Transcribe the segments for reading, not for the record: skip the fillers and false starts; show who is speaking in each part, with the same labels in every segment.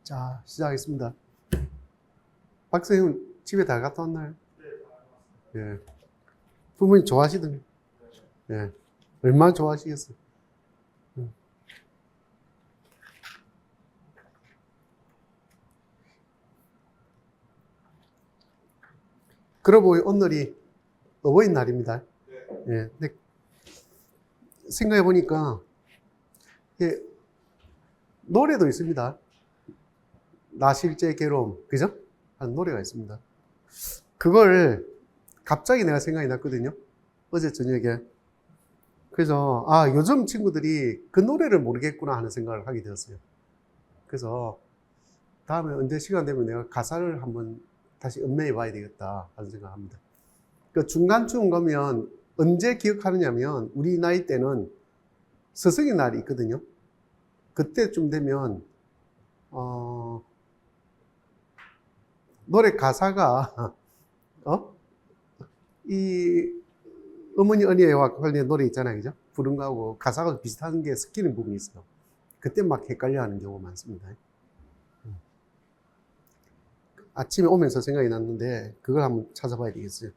Speaker 1: 자, 시작하겠습니다. 박사님, 집에 다 갔다 왔나요? 예. 부모님 좋아하시던데. 예. 얼마나 좋아하시겠어요? 음. 그러고 보니 오늘이 어버이날입니다. 예. 근데 생각해보니까, 예, 노래도 있습니다. 나 실제 괴로움. 그죠? 하는 노래가 있습니다. 그걸 갑자기 내가 생각이 났거든요. 어제 저녁에. 그래서, 아, 요즘 친구들이 그 노래를 모르겠구나 하는 생각을 하게 되었어요. 그래서 다음에 언제 시간 되면 내가 가사를 한번 다시 음매해 봐야 되겠다 하는 생각합니다. 그 중간쯤 가면 언제 기억하느냐면 우리 나이 때는 스승의 날이 있거든요. 그때쯤 되면 노래 가사가 이 어머니 언니와 관련된 노래 있잖아요, 그죠? 부른 거하고 가사가 비슷한 게 섞이는 부분이 있어요. 그때 막 헷갈려하는 경우가 많습니다. 아침에 오면서 생각이 났는데 그걸 한번 찾아봐야 되겠어요.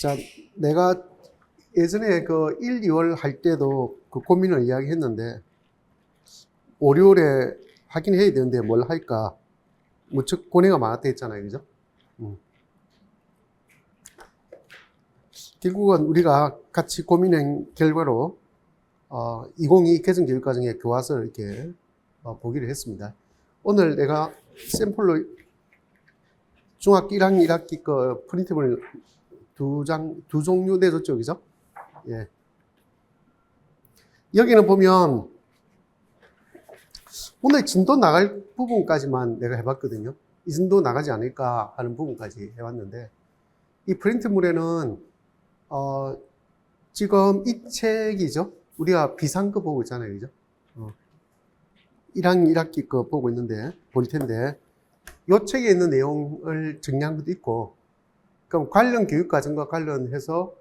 Speaker 1: 자, 내가 예전에 그 1, 2월 할 때도 그 고민을 이야기했는데 5, 6월에 하긴 해야 되는데 뭘 할까? 무척 고뇌가 많았다 했잖아요, 그죠? 결국은 우리가 같이 고민한 결과로 2022 개정교육과정의 교과서를 이렇게 보기로 했습니다. 오늘 내가 샘플로 중학교 1학년 1학기 거 프린트물 두 종류 내줬죠, 그죠? 예. 여기는 보면 오늘 진도 나갈 부분까지만 내가 해봤거든요. 이 진도 나가지 않을까 하는 부분까지 해봤는데 이 프린트물에는 지금 이 책이죠. 우리가 비상거 보고 있잖아요, 그죠? 1학년 1학기 거 보고 있는데 볼 텐데 이 책에 있는 내용을 정리한 것도 있고, 그럼 관련 교육과정과 관련해서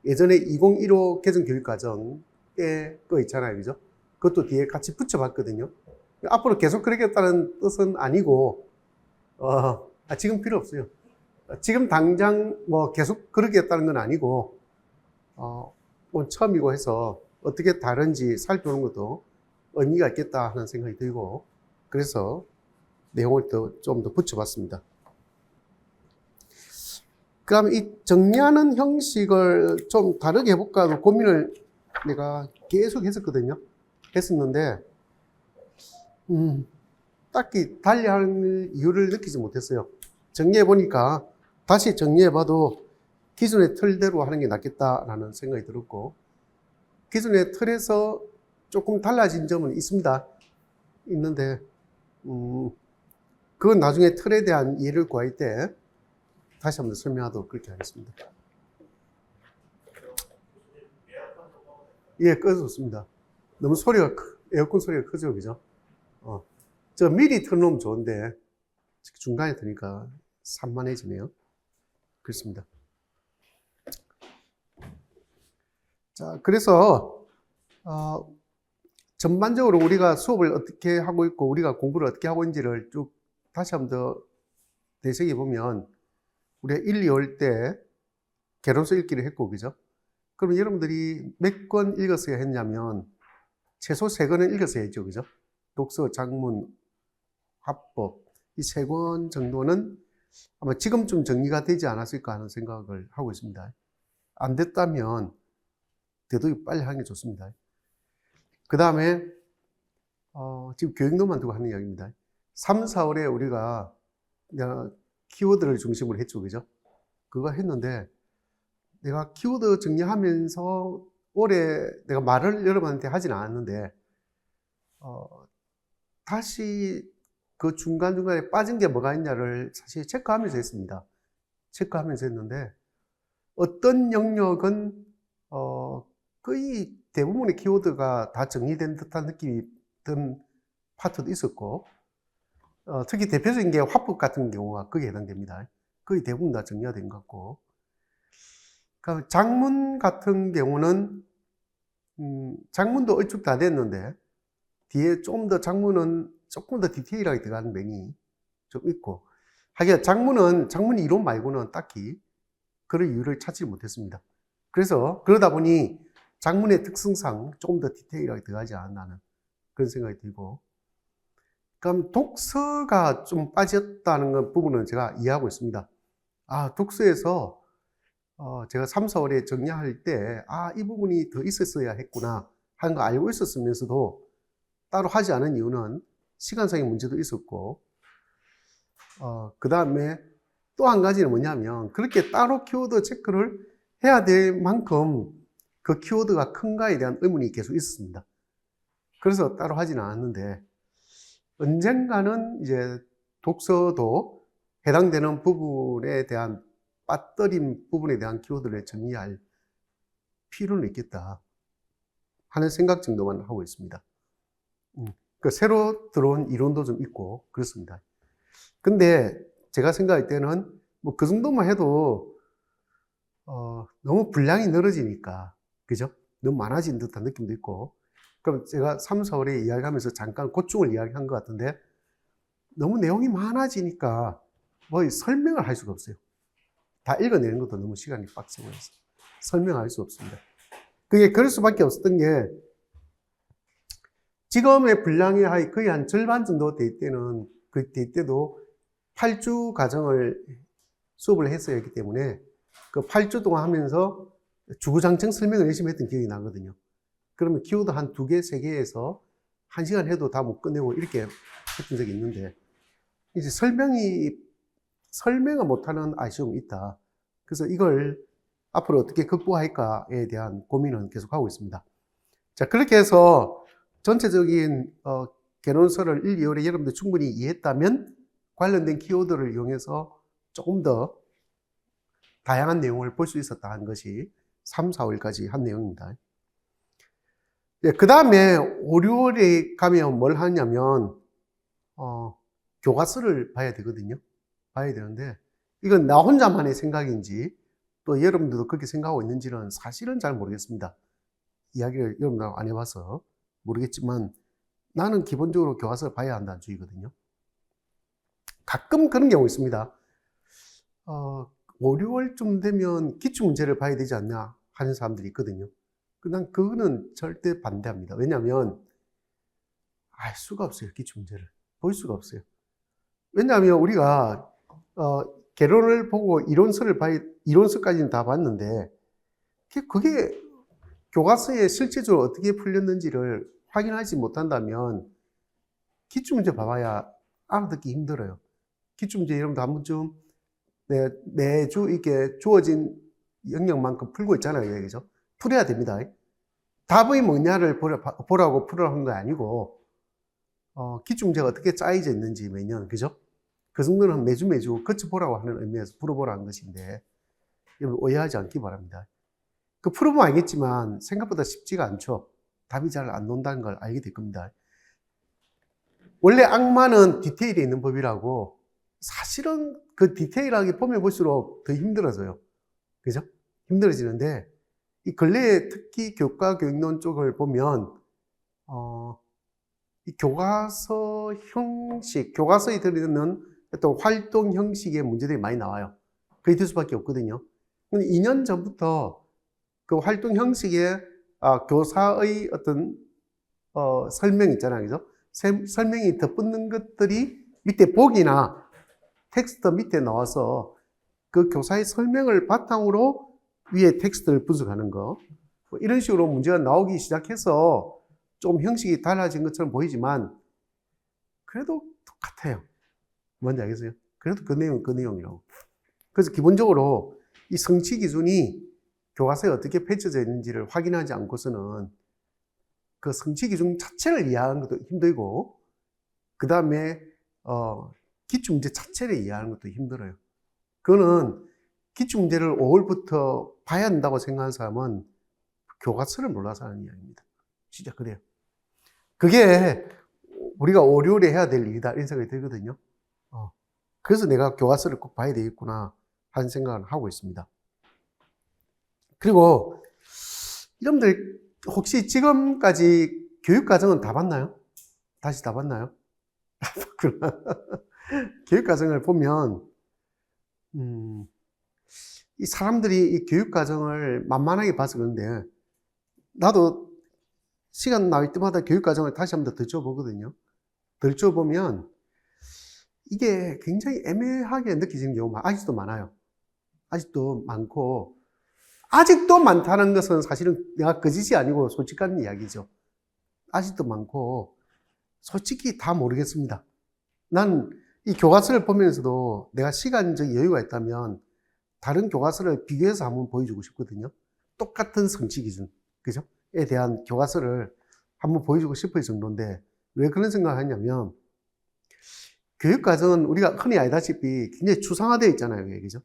Speaker 1: 예전에 2015 개정 교육과정에 거 있잖아요, 그죠? 그것도 뒤에 같이 붙여봤거든요. 앞으로 계속 그러겠다는 뜻은 아니고, 지금 필요 없어요. 지금 당장 뭐 계속 그러겠다는 건 아니고, 뭐 처음이고 해서 어떻게 다른지 살펴보는 것도 의미가 있겠다 하는 생각이 들고, 그래서 내용을 좀 더 붙여봤습니다. 그 다음에 이 정리하는 형식을 좀 다르게 해볼까 하는 고민을 내가 계속 했었거든요. 했었는데, 딱히 달리할 이유를 느끼지 못했어요. 정리해보니까 다시 정리해봐도 기존의 틀대로 하는 게 낫겠다라는 생각이 들었고, 기존의 틀에서 조금 달라진 점은 있습니다. 있는데, 그건 나중에 틀에 대한 이해를 구할 때 다시 한번 설명하도록 그렇게 하겠습니다. 예, 꺼졌습니다. 너무 에어컨 소리가 크죠, 그죠? 저 미리 틀어놓으면 좋은데, 중간에 트니까 산만해지네요. 그렇습니다. 자, 그래서, 전반적으로 우리가 수업을 어떻게 하고 있고, 우리가 공부를 어떻게 하고 있는지를 쭉 다시 한번 더 되새겨 보면, 우리가 1, 2월 때 개론서 읽기를 했고, 그죠? 그럼 여러분들이 몇 권 읽었어야 했냐면, 최소 3권은 읽었어야 했죠, 그죠? 독서, 작문, 화법, 이 3권 정도는 아마 지금쯤 정리가 되지 않았을까 하는 생각을 하고 있습니다. 안 됐다면, 되도록 빨리 하는 게 좋습니다. 그 다음에, 지금 교육론만 두고 하는 이야기입니다. 3, 4월에 우리가 키워드를 중심으로 했죠, 그죠? 그거 했는데, 내가 키워드 정리하면서 올해 내가 말을 여러분한테 하진 않았는데, 다시 그 중간중간에 빠진 게 뭐가 있냐를 사실 체크하면서 했습니다. 체크하면서 했는데, 어떤 영역은, 거의 대부분의 키워드가 다 정리된 듯한 느낌이 든 파트도 있었고, 특히 대표적인 게 화법 같은 경우가 거기에 해당됩니다. 거의 대부분 다 정리가 된 것 같고, 그러니까 장문 같은 경우는, 장문도 얼추 다 됐는데, 뒤에 좀 더 장문은 조금 더 디테일하게 들어가는 면이 좀 있고, 하긴 장문이 이론 말고는 딱히 그런 이유를 찾지 못했습니다. 그래서 그러다 보니 장문의 특성상 조금 더 디테일하게 들어가지 않았나는 그런 생각이 들고, 그럼 독서가 좀 빠졌다는 부분은 제가 이해하고 있습니다. 독서에서 제가 3, 4월에 정리할 때 이 부분이 더 있었어야 했구나 하는 거 알고 있었으면서도 따로 하지 않은 이유는 시간상의 문제도 있었고, 그 다음에 또 한 가지는 뭐냐면, 그렇게 따로 키워드 체크를 해야 될 만큼 그 키워드가 큰가에 대한 의문이 계속 있었습니다. 그래서 따로 하지는 않았는데, 언젠가는 이제 독서도 해당되는 부분에 대한 빠뜨린 부분에 대한 키워드를 정리할 필요는 있겠다 하는 생각 정도만 하고 있습니다. 새로 들어온 이론도 좀 있고 그렇습니다. 근데 제가 생각할 때는 뭐 그 정도만 해도 너무 분량이 늘어지니까, 그죠? 너무 많아진 듯한 느낌도 있고, 그럼 제가 3, 4월에 이야기하면서 잠깐 고충을 이야기한 것 같은데, 너무 내용이 많아지니까 뭐 설명을 할 수가 없어요. 다 읽어내는 것도 너무 시간이 빡세고 해서 설명할 수 없습니다. 그게 그럴 수밖에 없었던 게, 지금의 분량이 거의 한 절반 정도 될 때는, 될 때도 8주 과정을 수업을 했어야 했기 때문에 그 8주 동안 하면서 주구장창 설명을 열심히 했던 기억이 나거든요. 그러면 키워드 한 2개, 3개에서 1시간 해도 다 못 끝내고 이렇게 했던 적이 있는데, 이제 설명을 못하는 아쉬움이 있다. 그래서 이걸 앞으로 어떻게 극복할까에 대한 고민은 계속하고 있습니다. 자, 그렇게 해서 전체적인 개론서를 1, 2월에 여러분들 충분히 이해했다면 관련된 키워드를 이용해서 조금 더 다양한 내용을 볼 수 있었다는 것이 3, 4월까지 한 내용입니다. 그 다음에 5, 6월에 가면 뭘 하냐면 교과서를 봐야 되거든요. 봐야 되는데, 이건 나 혼자만의 생각인지 또 여러분들도 그렇게 생각하고 있는지는 사실은 잘 모르겠습니다. 이야기를 여러분들하고 안 해봐서 모르겠지만, 나는 기본적으로 교과서를 봐야 한다는 주의거든요. 가끔 그런 경우 있습니다. 5, 6월쯤 되면 기출문제를 봐야 되지 않냐 하는 사람들이 있거든요. 난 그거는 절대 반대합니다. 왜냐하면 알 수가 없어요. 기출문제를 볼 수가 없어요. 왜냐하면 우리가 개론을 보고 이론서까지는 다 봤는데, 그게 교과서에 실제적으로 어떻게 풀렸는지를 확인하지 못한다면 기출문제 봐봐야 알아듣기 힘들어요. 기출문제 여러분도 한 번쯤 매주 이렇게 주어진 영역만큼 풀고 있잖아요. 그죠? 풀어야 됩니다. 답이 뭐냐를 보라고 풀으라고 하는 거 아니고, 기출문제가 어떻게 짜여져 있는지 매년, 그죠? 그 정도는 매주 거쳐보라고 하는 의미에서 풀어보라는 것인데, 여러분 오해하지 않기 바랍니다. 그 풀어보면 알겠지만 생각보다 쉽지가 않죠. 답이 잘 안 나온다는 걸 알게 될 겁니다. 원래 악마는 디테일에 있는 법이라고, 사실은 그 디테일하게 보면 볼수록 더 힘들어져요. 그죠? 힘들어지는데, 이 근래에 특히 교과 교육론 쪽을 보면 이 교과서 형식, 교과서에 들어있는 어떤 활동 형식의 문제들이 많이 나와요. 그게 될 수밖에 없거든요. 근데 2년 전부터 그 활동 형식에 교사의 어떤 설명 있잖아요. 그죠? 설명이 덧붙는 것들이 밑에 보기나 텍스트 밑에 나와서 그 교사의 설명을 바탕으로 위에 텍스트를 분석하는 거, 뭐 이런 식으로 문제가 나오기 시작해서 좀 형식이 달라진 것처럼 보이지만 그래도 똑같아요. 뭔지 알겠어요? 그래도 그 내용은 그 내용이라고. 그래서 기본적으로 이 성취 기준이 교과서에 어떻게 펼쳐져 있는지를 확인하지 않고서는 그 성취 기준 자체를 이해하는 것도 힘들고, 그 다음에 기출문제 자체를 이해하는 것도 힘들어요. 그거는 기출문제를 5월부터 봐야 한다고 생각하는 사람은 교과서를 몰라서 하는 이야기입니다. 진짜 그래요. 그게 우리가 5, 6월에 해야 될 일이다 이런 생각이 들거든요. 그래서 내가 교과서를 꼭 봐야 되겠구나 하는 생각을 하고 있습니다. 그리고 여러분들 혹시 지금까지 교육과정은 다 봤나요? 다시 다 봤나요? 교육과정을 보면 이 사람들이 이 교육과정을 만만하게 봐서 그런데 나도 시간 나올 때마다 교육과정을 다시 한번 더 들춰보거든요. 들춰보면 이게 굉장히 애매하게 느껴지는 경우가 아직도 많아요. 아직도 많고, 아직도 많다는 것은 사실은 내가 거짓이 아니고 솔직한 이야기죠. 아직도 많고 솔직히 다 모르겠습니다. 난 이 교과서를 보면서도 내가 시간적 여유가 있다면 다른 교과서를 비교해서 한번 보여주고 싶거든요. 똑같은 성취 기준, 그죠? 에 대한 교과서를 한번 보여주고 싶을 정도인데 왜 그런 생각을 하냐면 교육과정은 우리가 흔히 알다시피 굉장히 추상화되어 있잖아요. 그죠?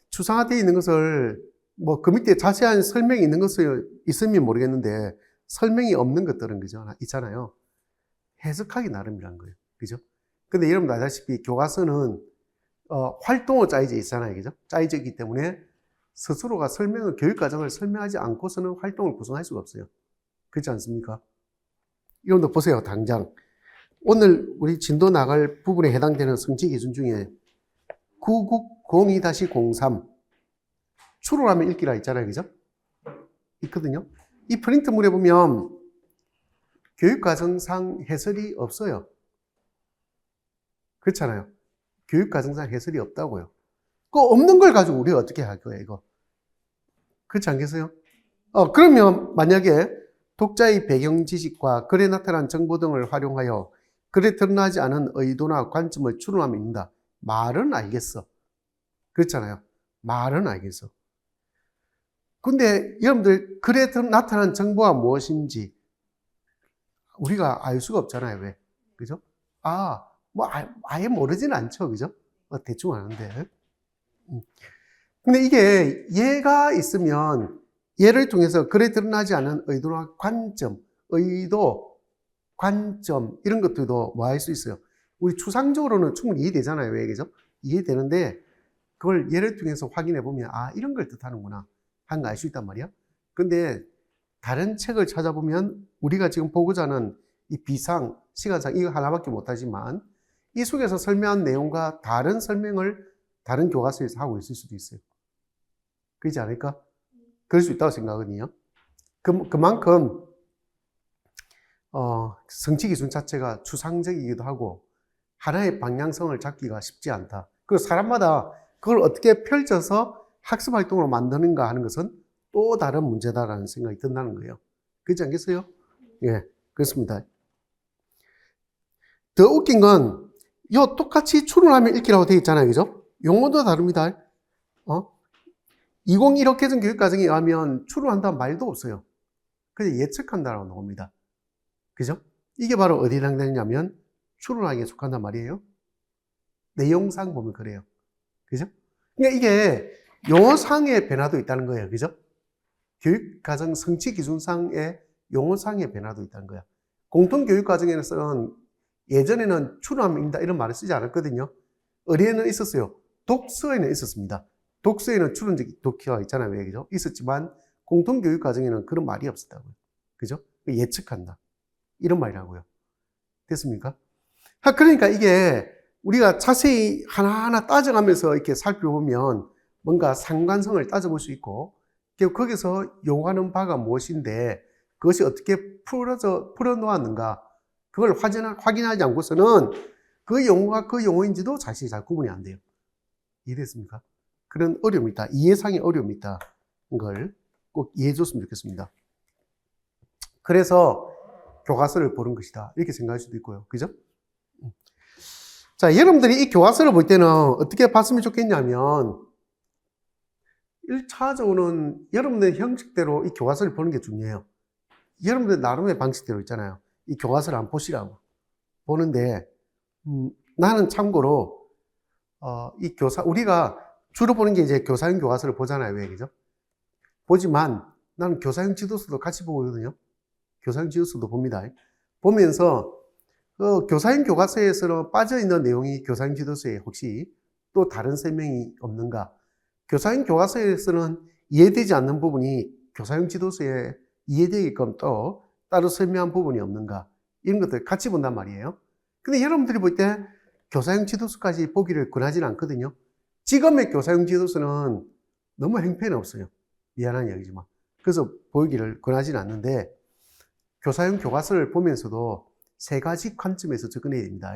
Speaker 1: 추상화되어 있는 것을 뭐 그 밑에 자세한 설명이 있는 것을 있으면 모르겠는데 설명이 없는 것들은 그죠? 있잖아요. 해석하기 나름이란 거예요. 그죠? 근데 여러분도 알다시피 교과서는 활동으로 짜여져 있잖아요. 그죠? 짜여져 있기 때문에 스스로가 교육과정을 설명하지 않고서는 활동을 구성할 수가 없어요. 그렇지 않습니까? 여러분도 보세요. 당장. 오늘 우리 진도 나갈 부분에 해당되는 성취 기준 중에 9902-03 추론하면 읽기라 있잖아요. 그죠? 있거든요. 이 프린트물에 보면 교육과정상 해설이 없어요. 그렇잖아요. 교육과정상 해설이 없다고요. 그 없는 걸 가지고 우리가 어떻게 할 거예요, 이거? 그렇지 않겠어요? 그러면 만약에 독자의 배경 지식과 글에 나타난 정보 등을 활용하여 글에 드러나지 않은 의도나 관점을 추론하면 읽는다. 말은 알겠어. 그렇잖아요. 말은 알겠어. 근데 여러분들 글에 나타난 정보가 무엇인지 우리가 알 수가 없잖아요. 왜? 그죠? 아예 모르지는 않죠. 그죠? 대충 아는데. 근데 이게 얘가 있으면 얘를 통해서 글에 드러나지 않은 의도나 관점, 관점 이런 것들도 뭐 할 수 있어요. 우리 추상적으로는 충분히 이해되잖아요. 왜? 그죠? 이해되는데 그걸 얘를 통해서 확인해 보면 이런 걸 뜻하는구나 하는 거 알 수 있단 말이야. 근데 다른 책을 찾아보면 우리가 지금 보고자 하는 이 비상, 시간상 이거 하나밖에 못하지만 이 속에서 설명한 내용과 다른 설명을 다른 교과서에서 하고 있을 수도 있어요. 그렇지 않을까? 그럴 수 있다고 생각하거든요. 그만큼 성취 기준 자체가 추상적이기도 하고 하나의 방향성을 잡기가 쉽지 않다. 그리고 사람마다 그걸 어떻게 펼쳐서 학습 활동으로 만드는가 하는 것은 또 다른 문제다라는 생각이 든다는 거예요. 그렇지 않겠어요? 예, 그렇습니다. 더 웃긴 건 똑같이 추론하면 읽기라고 되어 있잖아요. 그죠? 용어도 다릅니다. 2015개정 교육과정에 의하면 추론한다는 말도 없어요. 그냥 예측한다라고 나옵니다. 그죠? 이게 바로 어디에 해당되냐면 추론하기에 속한단 말이에요. 내용상 보면 그래요. 그죠? 그러니까 이게 용어상의 변화도 있다는 거예요. 그죠? 교육과정 성취 기준상의 용어상의 변화도 있다는 거야. 공통교육과정에서는 예전에는 추론하면 읽는다 이런 말을 쓰지 않았거든요. 어디에는 있었어요? 독서에는 있었습니다. 독서에는 추론적 독해가 있잖아요. 왜, 그죠? 있었지만 공통교육과정에는 그런 말이 없었다고요. 그죠? 예측한다. 이런 말이라고요. 됐습니까? 그러니까 이게 우리가 자세히 하나하나 따져가면서 이렇게 살펴보면 뭔가 상관성을 따져볼 수 있고 거기서 요구하는 바가 무엇인데 그것이 어떻게 풀어놓았는가 그걸 확인하지 않고서는 그 용어가 그 용어인지도 사실 잘 구분이 안 돼요. 이해됐습니까? 그런 어려움이 있다. 이해상의 어려움이 있다는 걸 꼭 이해해 줬으면 좋겠습니다. 그래서 교과서를 보는 것이다. 이렇게 생각할 수도 있고요. 그죠? 자, 여러분들이 이 교과서를 볼 때는 어떻게 봤으면 좋겠냐면 1차적으로는 여러분들 형식대로 이 교과서를 보는 게 중요해요. 여러분들 나름의 방식대로 있잖아요. 이 교과서를 한번 보시라고. 보는데 나는 참고로 우리가 주로 보는 게 이제 교사형 교과서를 보잖아요. 왜, 그죠? 보지만 나는 교사형 지도서도 같이 보거든요. 교사형 지도서도 봅니다. 보면서 교사형 교과서에서는 빠져있는 내용이 교사형 지도서에 혹시 또 다른 설명이 없는가? 교사형 교과서에서는 이해되지 않는 부분이 교사형 지도서에 이해되게끔 또 따로 설명한 부분이 없는가? 이런 것들 같이 본단 말이에요. 근데 여러분들이 볼 때 교사형 지도서까지 보기를 권하지는 않거든요. 지금의 교사형 지도서는 너무 행편이 없어요. 미안한 이야기지만. 그래서 보기를 권하지는 않는데 교사형 교과서를 보면서도 세 가지 관점에서 접근해야 됩니다.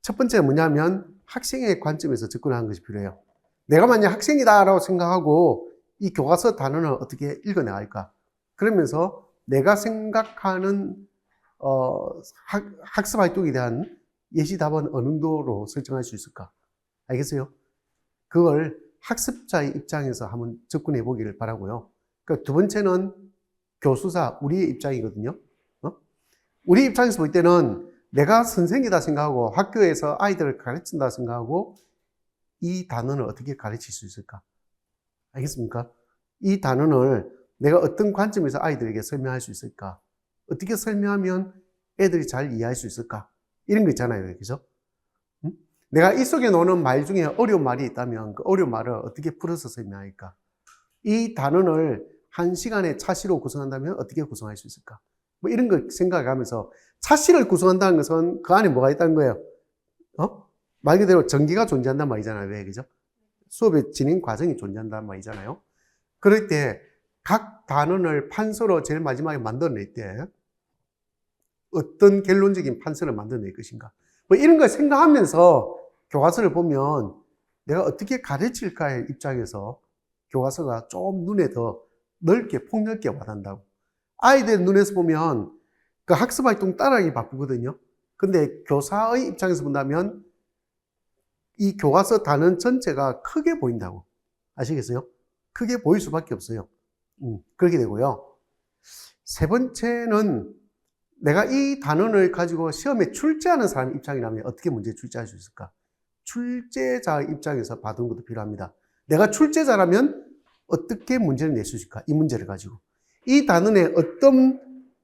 Speaker 1: 첫 번째는 뭐냐면 학생의 관점에서 접근하는 것이 필요해요. 내가 만약 학생이다라고 생각하고 이 교과서 단어를 어떻게 읽어내갈까? 그러면서 내가 생각하는 학습 활동에 대한 예시 답은 어느 정도로 설정할 수 있을까? 알겠어요? 그걸 학습자의 입장에서 한번 접근해 보기를 바라고요. 그러니까 두 번째는 교수사, 우리의 입장이거든요. 우리 입장에서 볼 때는 내가 선생이다 생각하고 학교에서 아이들을 가르친다 생각하고 이 단어를 어떻게 가르칠 수 있을까? 알겠습니까? 이 단어를 내가 어떤 관점에서 아이들에게 설명할 수 있을까? 어떻게 설명하면 애들이 잘 이해할 수 있을까? 이런 거 있잖아요. 그죠? 내가 이 속에 노는 말 중에 어려운 말이 있다면 그 어려운 말을 어떻게 풀어서 설명할까? 이 단어를 한 시간에 차시로 구성한다면 어떻게 구성할 수 있을까? 뭐 이런 걸 생각하면서 차시를 구성한다는 것은 그 안에 뭐가 있다는 거예요? 말 그대로 전기가 존재한단 말이잖아요. 왜? 그죠? 수업의 진행 과정이 존재한단 말이잖아요. 그럴 때 각 단원을 판서로 제일 마지막에 만들어낼 때 어떤 결론적인 판서를 만들어낼 것인가. 뭐 이런 걸 생각하면서 교과서를 보면 내가 어떻게 가르칠까의 입장에서 교과서가 좀 눈에 더 넓게 폭넓게 와닿는다고. 아이들 눈에서 보면 그 학습 활동 따라하기 바쁘거든요. 근데 교사의 입장에서 본다면 이 교과서 단원 전체가 크게 보인다고. 아시겠어요? 크게 보일 수밖에 없어요. 그렇게 되고요. 세 번째는 내가 이 단원을 가지고 시험에 출제하는 사람 입장이라면 어떻게 문제 출제할 수 있을까? 출제자 입장에서 봐두는 것도 필요합니다. 내가 출제자라면 어떻게 문제를 낼 수 있을까? 이 문제를 가지고. 이 단원의 어떤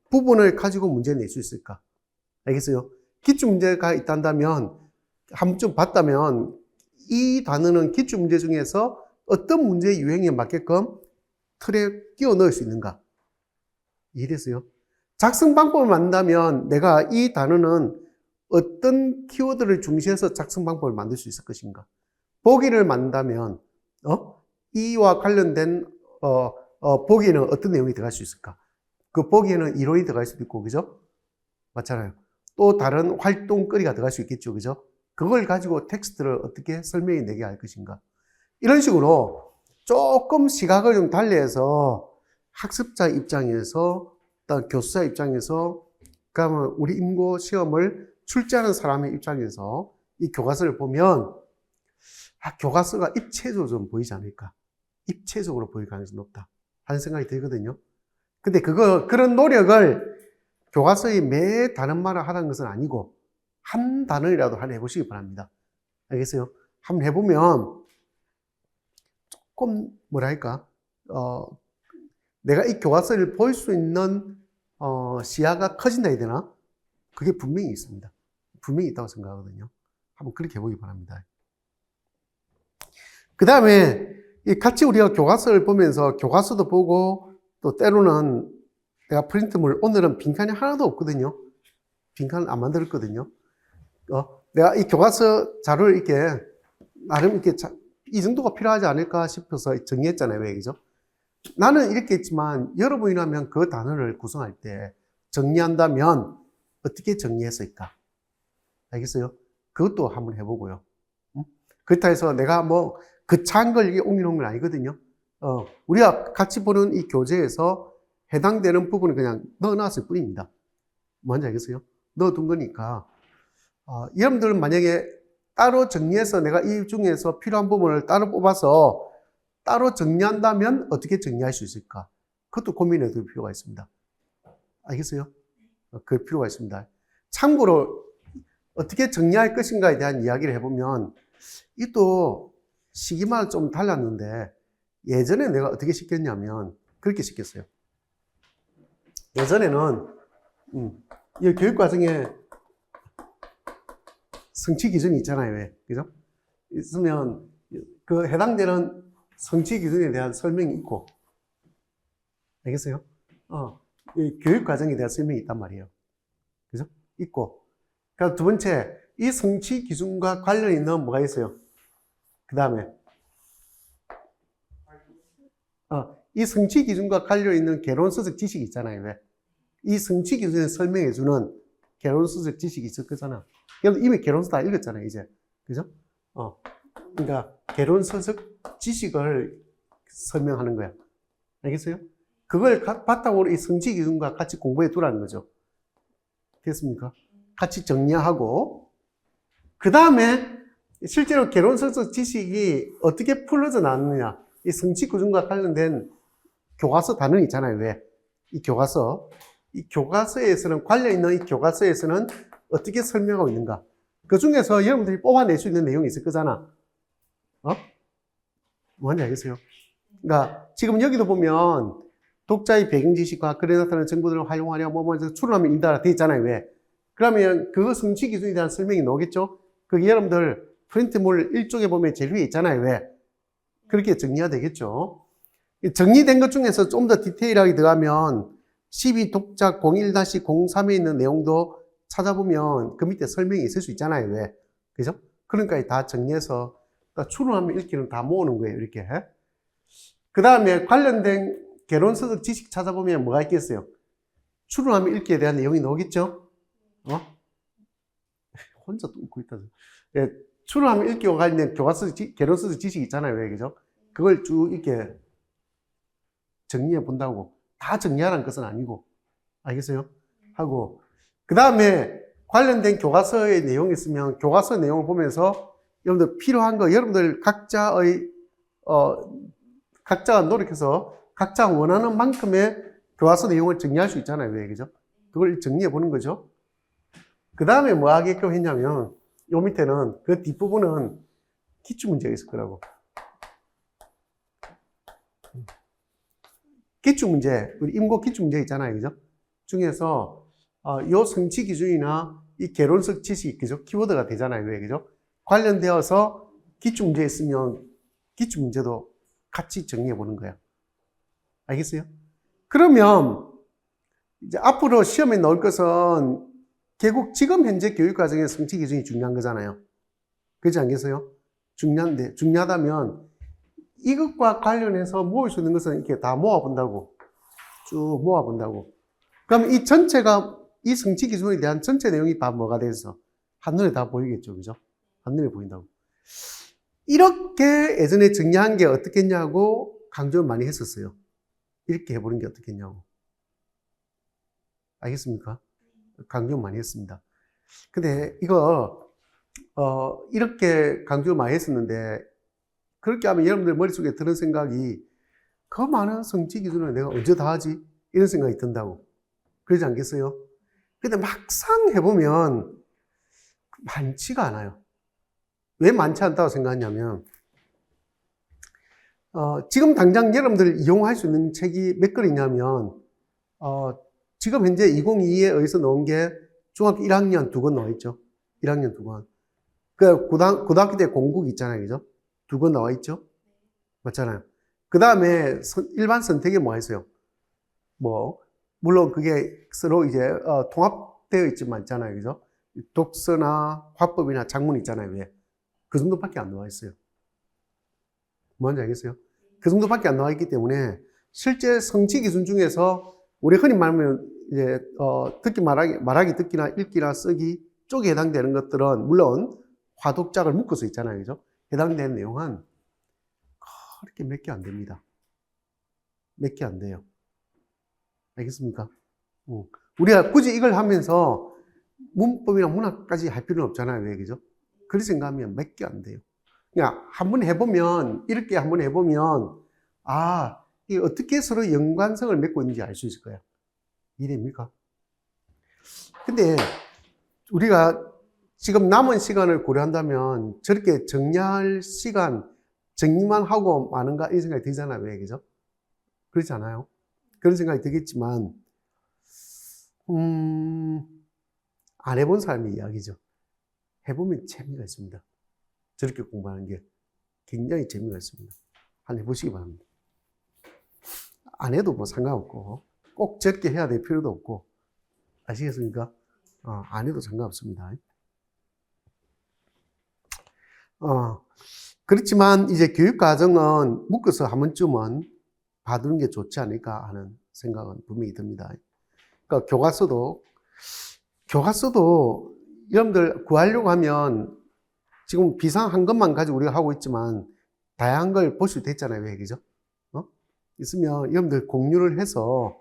Speaker 1: 부분을 가지고 문제를 낼 수 있을까? 알겠어요? 기출문제가 있다면 한 번쯤 봤다면 이 단어는 기출문제 중에서 어떤 문제 유형에 맞게끔 틀에 끼워 넣을 수 있는가? 이해됐어요? 작성 방법을 만든다면 내가 이 단어는 어떤 키워드를 중시해서 작성 방법을 만들 수 있을 것인가? 보기를 만든다면 이와 관련된 보기에는 어떤 내용이 들어갈 수 있을까? 그 보기에는 이론이 들어갈 수도 있고, 그죠? 맞잖아요. 또 다른 활동거리가 들어갈 수 있겠죠, 그죠? 그걸 가지고 텍스트를 어떻게 설명해 내게 할 것인가? 이런 식으로 조금 시각을 좀 달리해서 학습자 입장에서, 또 교수자 입장에서, 그러면 우리 임고 시험을 출제하는 사람의 입장에서 이 교과서를 보면 교과서가 입체적으로 좀 보이지 않을까? 입체적으로 보일 가능성이 높다 하는 생각이 들거든요. 근데 그런 노력을 교과서의 매 단어마다 하라는 것은 아니고 한 단어라도 하나 해보시기 바랍니다. 알겠어요? 한번 해보면 조금 뭐랄까 내가 이 교과서를 볼 수 있는 시야가 커진다 해야 되나? 그게 분명히 있습니다. 분명히 있다고 생각하거든요. 한번 그렇게 해보기 바랍니다. 그 다음에 같이 우리가 교과서를 보면서 교과서도 보고 또 때로는 내가 프린트물 오늘은 빈칸이 하나도 없거든요. 빈칸을 안 만들었거든요. 내가 이 교과서 자료를 이렇게 나름 이렇게 이 정도가 필요하지 않을까 싶어서 정리했잖아요. 왜 그죠? 나는 이렇게 했지만 여러분이라면 그 단어를 구성할 때 정리한다면 어떻게 정리했을까? 알겠어요? 그것도 한번 해보고요. 그렇다 해서 내가 뭐 거창한 걸 옮겨놓은 건 아니거든요. 우리가 같이 보는 이 교재에서 해당되는 부분을 그냥 넣어놨을 뿐입니다. 뭔지 알겠어요? 넣어둔 거니까. 여러분들은 만약에 따로 정리해서 내가 이 중에서 필요한 부분을 따로 뽑아서 따로 정리한다면 어떻게 정리할 수 있을까? 그것도 고민해 둘 필요가 있습니다. 알겠어요? 그 필요가 있습니다. 참고로 어떻게 정리할 것인가에 대한 이야기를 해보면 이도 시기마다 좀 달랐는데 예전에 내가 어떻게 시켰냐면 그렇게 시켰어요. 예전에는 이 교육과정에 성취 기준이 있잖아요. 왜? 그죠? 있으면 그 해당되는 성취 기준에 대한 설명이 있고, 알겠어요? 이 교육 과정에 대한 설명이 있단 말이에요. 그죠? 있고. 그러니까 두 번째, 이 성취 기준과 관련 있는 뭐가 있어요? 그 다음에, 이 성취 기준과 관련 있는 개론서적 지식이 있잖아요. 왜? 이 성취 기준을 설명해주는 개론서적 지식이 있을 거잖아. 여러분 이미 개론서 다 읽었잖아요, 이제. 그죠? 그러니까 개론서적 지식을 설명하는 거야. 알겠어요? 그걸 바탕으로 이 성취 기준과 같이 공부해 두라는 거죠. 됐습니까? 같이 정리하고, 그 다음에 실제로 개론서적 지식이 어떻게 풀어져 나왔느냐. 이 성취 기준과 관련된 교과서 단원 있잖아요. 왜? 이 교과서에서는, 관련 있는 이 교과서에서는 어떻게 설명하고 있는가. 그 중에서 여러분들이 뽑아낼 수 있는 내용이 있을 거잖아. 뭔지 알겠어요? 그러니까 지금 여기도 보면 독자의 배경 지식과 글에 나타나는 정보들을 활용하려 추론하면 인다라 되어 있잖아요. 왜? 그러면 그 성취 기준에 대한 설명이 나오겠죠? 그게 여러분들 프린트물 1쪽에 보면 제일 위에 있잖아요. 왜? 그렇게 정리가 되겠죠? 정리된 것 중에서 좀 더 디테일하게 들어가면 12 독자 01-03에 있는 내용도 찾아보면 그 밑에 설명이 있을 수 있잖아요. 왜? 그죠? 그러니까 다 정리해서 추론하면 읽기는 다 모으는 거예요. 이렇게. 그 다음에 관련된 개론서적 지식 찾아보면 뭐가 있겠어요? 추론하면 읽기에 대한 내용이 나오겠죠? 혼자 또 웃고 있다. 예, 추론하면 읽기와 관련된 개론서적 지식이 있잖아요. 왜? 그죠? 그걸 쭉 이렇게 정리해 본다고. 다 정리하라는 것은 아니고. 알겠어요? 하고. 그 다음에 관련된 교과서의 내용이 있으면 교과서 내용을 보면서 여러분들 필요한 거, 여러분들 각자가 노력해서 각자 원하는 만큼의 교과서 내용을 정리할 수 있잖아요. 왜? 그죠? 그걸 정리해 보는 거죠. 그 다음에 뭐 하게끔 했냐면, 요 밑에는, 그 뒷부분은 기출문제가 있을 거라고. 기출문제, 우리 임고 기출문제 있잖아요. 그죠? 중에서, 요 성취 기준이나 이 개론적 지식, 그죠? 키워드가 되잖아요. 왜? 그죠? 관련되어서 기출문제 있으면 기출문제도 같이 정리해 보는 거야. 알겠어요? 그러면, 이제 앞으로 시험에 나올 것은 결국 지금 현재 교육과정의 성취 기준이 중요한 거잖아요. 그렇지 않겠어요? 중요하다면 이것과 관련해서 모을 수 있는 것은 이렇게 다 모아본다고. 쭉 모아본다고. 그럼 이 전체가, 이 성취 기준에 대한 전체 내용이 다 뭐가 돼서 한눈에 다 보이겠죠. 그죠? 한눈에 보인다고. 이렇게 예전에 정리한 게 어떻겠냐고 강조를 많이 했었어요. 이렇게 해보는 게 어떻겠냐고. 알겠습니까? 강조 많이 했습니다. 근데 이거 이렇게 강조 많이 했었는데 그렇게 하면 여러분들 머릿속에 드는 생각이 그 많은 성취 기준을 내가 언제 다 하지? 이런 생각이 든다고. 그러지 않겠어요? 근데 막상 해보면 많지가 않아요. 왜 많지 않다고 생각하냐면 지금 당장 여러분들 이용할 수 있는 책이 몇 권이냐면 지금 현재 2022에 의해서 나온 게 중학교 1학년 2권 나와 있죠. 1학년 2권. 그 고등학교 때 공국 있잖아요. 그죠? 2권 나와 있죠? 맞잖아요. 그 다음에 일반 선택에 뭐가 있어요? 물론 그게 서로 이제 통합되어 있지만 있잖아요. 그죠? 독서나 화법이나 작문 있잖아요. 왜? 그 정도밖에 안 나와 있어요. 뭔지 알겠어요? 그 정도밖에 안 나와 있기 때문에 실제 성취 기준 중에서 우리 흔히 말하면 이제 말하기, 듣기나 읽기나 쓰기 쪽에 해당되는 것들은 물론 화독작을 묶어서 있잖아요. 그죠? 해당되는 내용은 그렇게 몇 개 안 됩니다. 몇 개 안 돼요. 알겠습니까? 우리가 굳이 이걸 하면서 문법이나 문학까지 할 필요는 없잖아요. 왜? 그죠? 그렇게 생각하면 몇 개 안 돼요. 그냥 한번 해보면, 이렇게 한번 해보면, 이게 어떻게 서로 연관성을 맺고 있는지 알 수 있을 거예요. 이해됩니까? 근데 우리가 지금 남은 시간을 고려한다면 저렇게 정리할 시간, 정리만 하고 마는가 이 생각이 들잖아요. 왜? 그죠? 그렇지 않아요? 그런 생각이 들겠지만, 안 해본 사람의 이야기죠. 해보면 재미가 있습니다. 저렇게 공부하는 게 굉장히 재미가 있습니다. 한번 해보시기 바랍니다. 안 해도 뭐 상관없고, 꼭 저렇게 해야 될 필요도 없고, 아시겠습니까? 안 해도 상관없습니다. 그렇지만 이제 교육과정은 묶어서 한 번쯤은 봐두는 게 좋지 않을까 하는 생각은 분명히 듭니다. 그러니까 교과서도 여러분들 구하려고 하면 지금 비상한 것만 가지고 우리가 하고 있지만 다양한 걸 볼 수도 있잖아요. 왜, 그죠? 있으면 여러분들 공유를 해서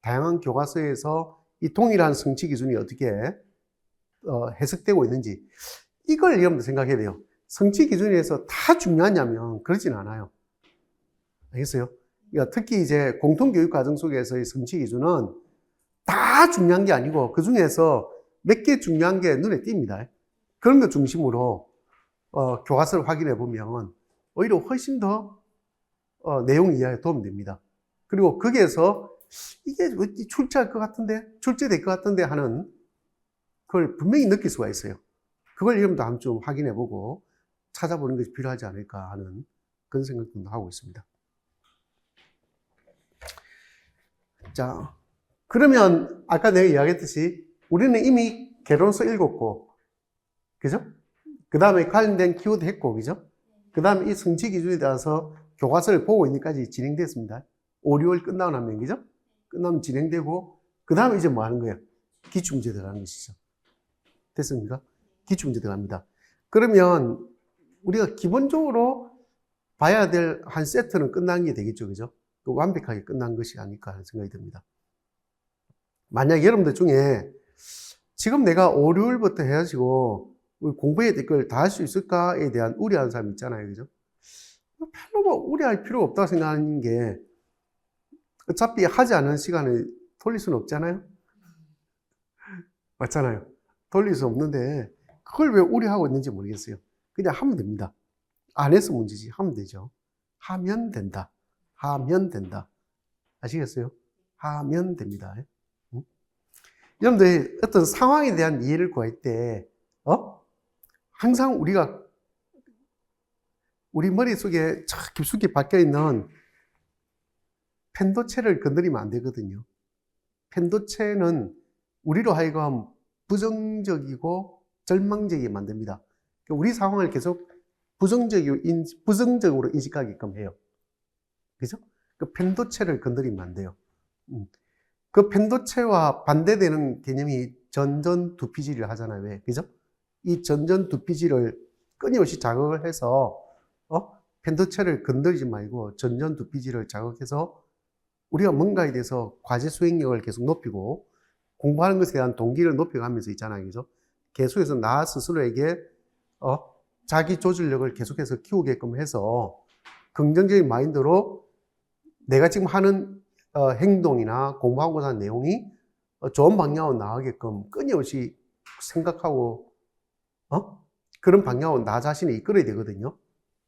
Speaker 1: 다양한 교과서에서 이 동일한 성취 기준이 어떻게 해석되고 있는지 이걸 여러분들 생각해야 돼요. 성취 기준에서 다 중요하냐면 그러진 않아요. 알겠어요? 그러니까 특히 이제 공통교육 과정 속에서의 성취 기준은 다 중요한 게 아니고 그 중에서 몇 개 중요한 게 눈에 띕니다. 그런 거 중심으로 교과서를 확인해 보면 오히려 훨씬 더 내용 이해에 도움이 됩니다. 그리고 거기에서 이게 출제할 것 같은데, 출제될 것 같은데 하는 그걸 분명히 느낄 수가 있어요. 그걸 여러분도 한번 좀 확인해 보고 찾아보는 것이 필요하지 않을까 하는 그런 생각도 하고 있습니다. 자, 그러면 아까 내가 이야기했듯이 우리는 이미 개론서 읽었고, 그죠? 그 다음에 관련된 키워드 했고, 그죠? 그 다음에 이 성취 기준에 따라서 교과서를 보고 있는까지 진행됐습니다. 5, 6월 끝나고 나면, 그죠? 끝나면 진행되고, 그 다음에 이제 뭐 하는 거예요? 기출문제 들어가는 것이죠. 됐습니까? 기출문제 들어갑니다. 그러면 우리가 기본적으로 봐야 될 한 세트는 끝난 게 되겠죠, 그죠? 완벽하게 끝난 것이 아닐까 하는 생각이 듭니다. 만약 여러분들 중에 지금 내가 5, 6월부터 해가지고 공부해야 될 걸 다 할 수 있을까에 대한 우려하는 사람 있잖아요, 그죠? 별로 뭐 우려할 필요가 없다고 생각하는 게 어차피 하지 않은 시간을 돌릴 수는 없잖아요? 맞잖아요? 돌릴 수 없는데 그걸 왜 우려하고 있는지 모르겠어요. 그냥 하면 됩니다. 안 해서 문제지. 하면 되죠. 하면 된다. 하면 된다. 아시겠어요? 하면 됩니다. 응? 여러분들 어떤 상황에 대한 이해를 구할 때 항상 우리 머릿속에 깊숙이 박혀있는 펜도체를 건드리면 안 되거든요. 펜도체는 우리로 하여금 부정적이고 절망적이게 만듭니다. 우리 상황을 계속 부정적으로 인식하게끔 해요. 그죠? 그 펜도체를 건드리면 안 돼요. 그 펜도체와 반대되는 개념이 전전두피질을 하잖아요. 왜? 그죠? 이 전전두피질을 끊임없이 자극을 해서 펜도체를 건드리지 말고 전전두피질을 자극해서 우리가 뭔가에 대해서 과제 수행력을 계속 높이고 공부하는 것에 대한 동기를 높여가면서 있잖아요. 그죠? 계속해서 나 스스로에게 자기 조절력을 계속해서 키우게끔 해서 긍정적인 마인드로 내가 지금 하는 행동이나 공부하고자 하는 내용이 좋은 방향으로 나가게끔 끊임없이 생각하고 그런 방향으로 나 자신을 이끌어야 되거든요.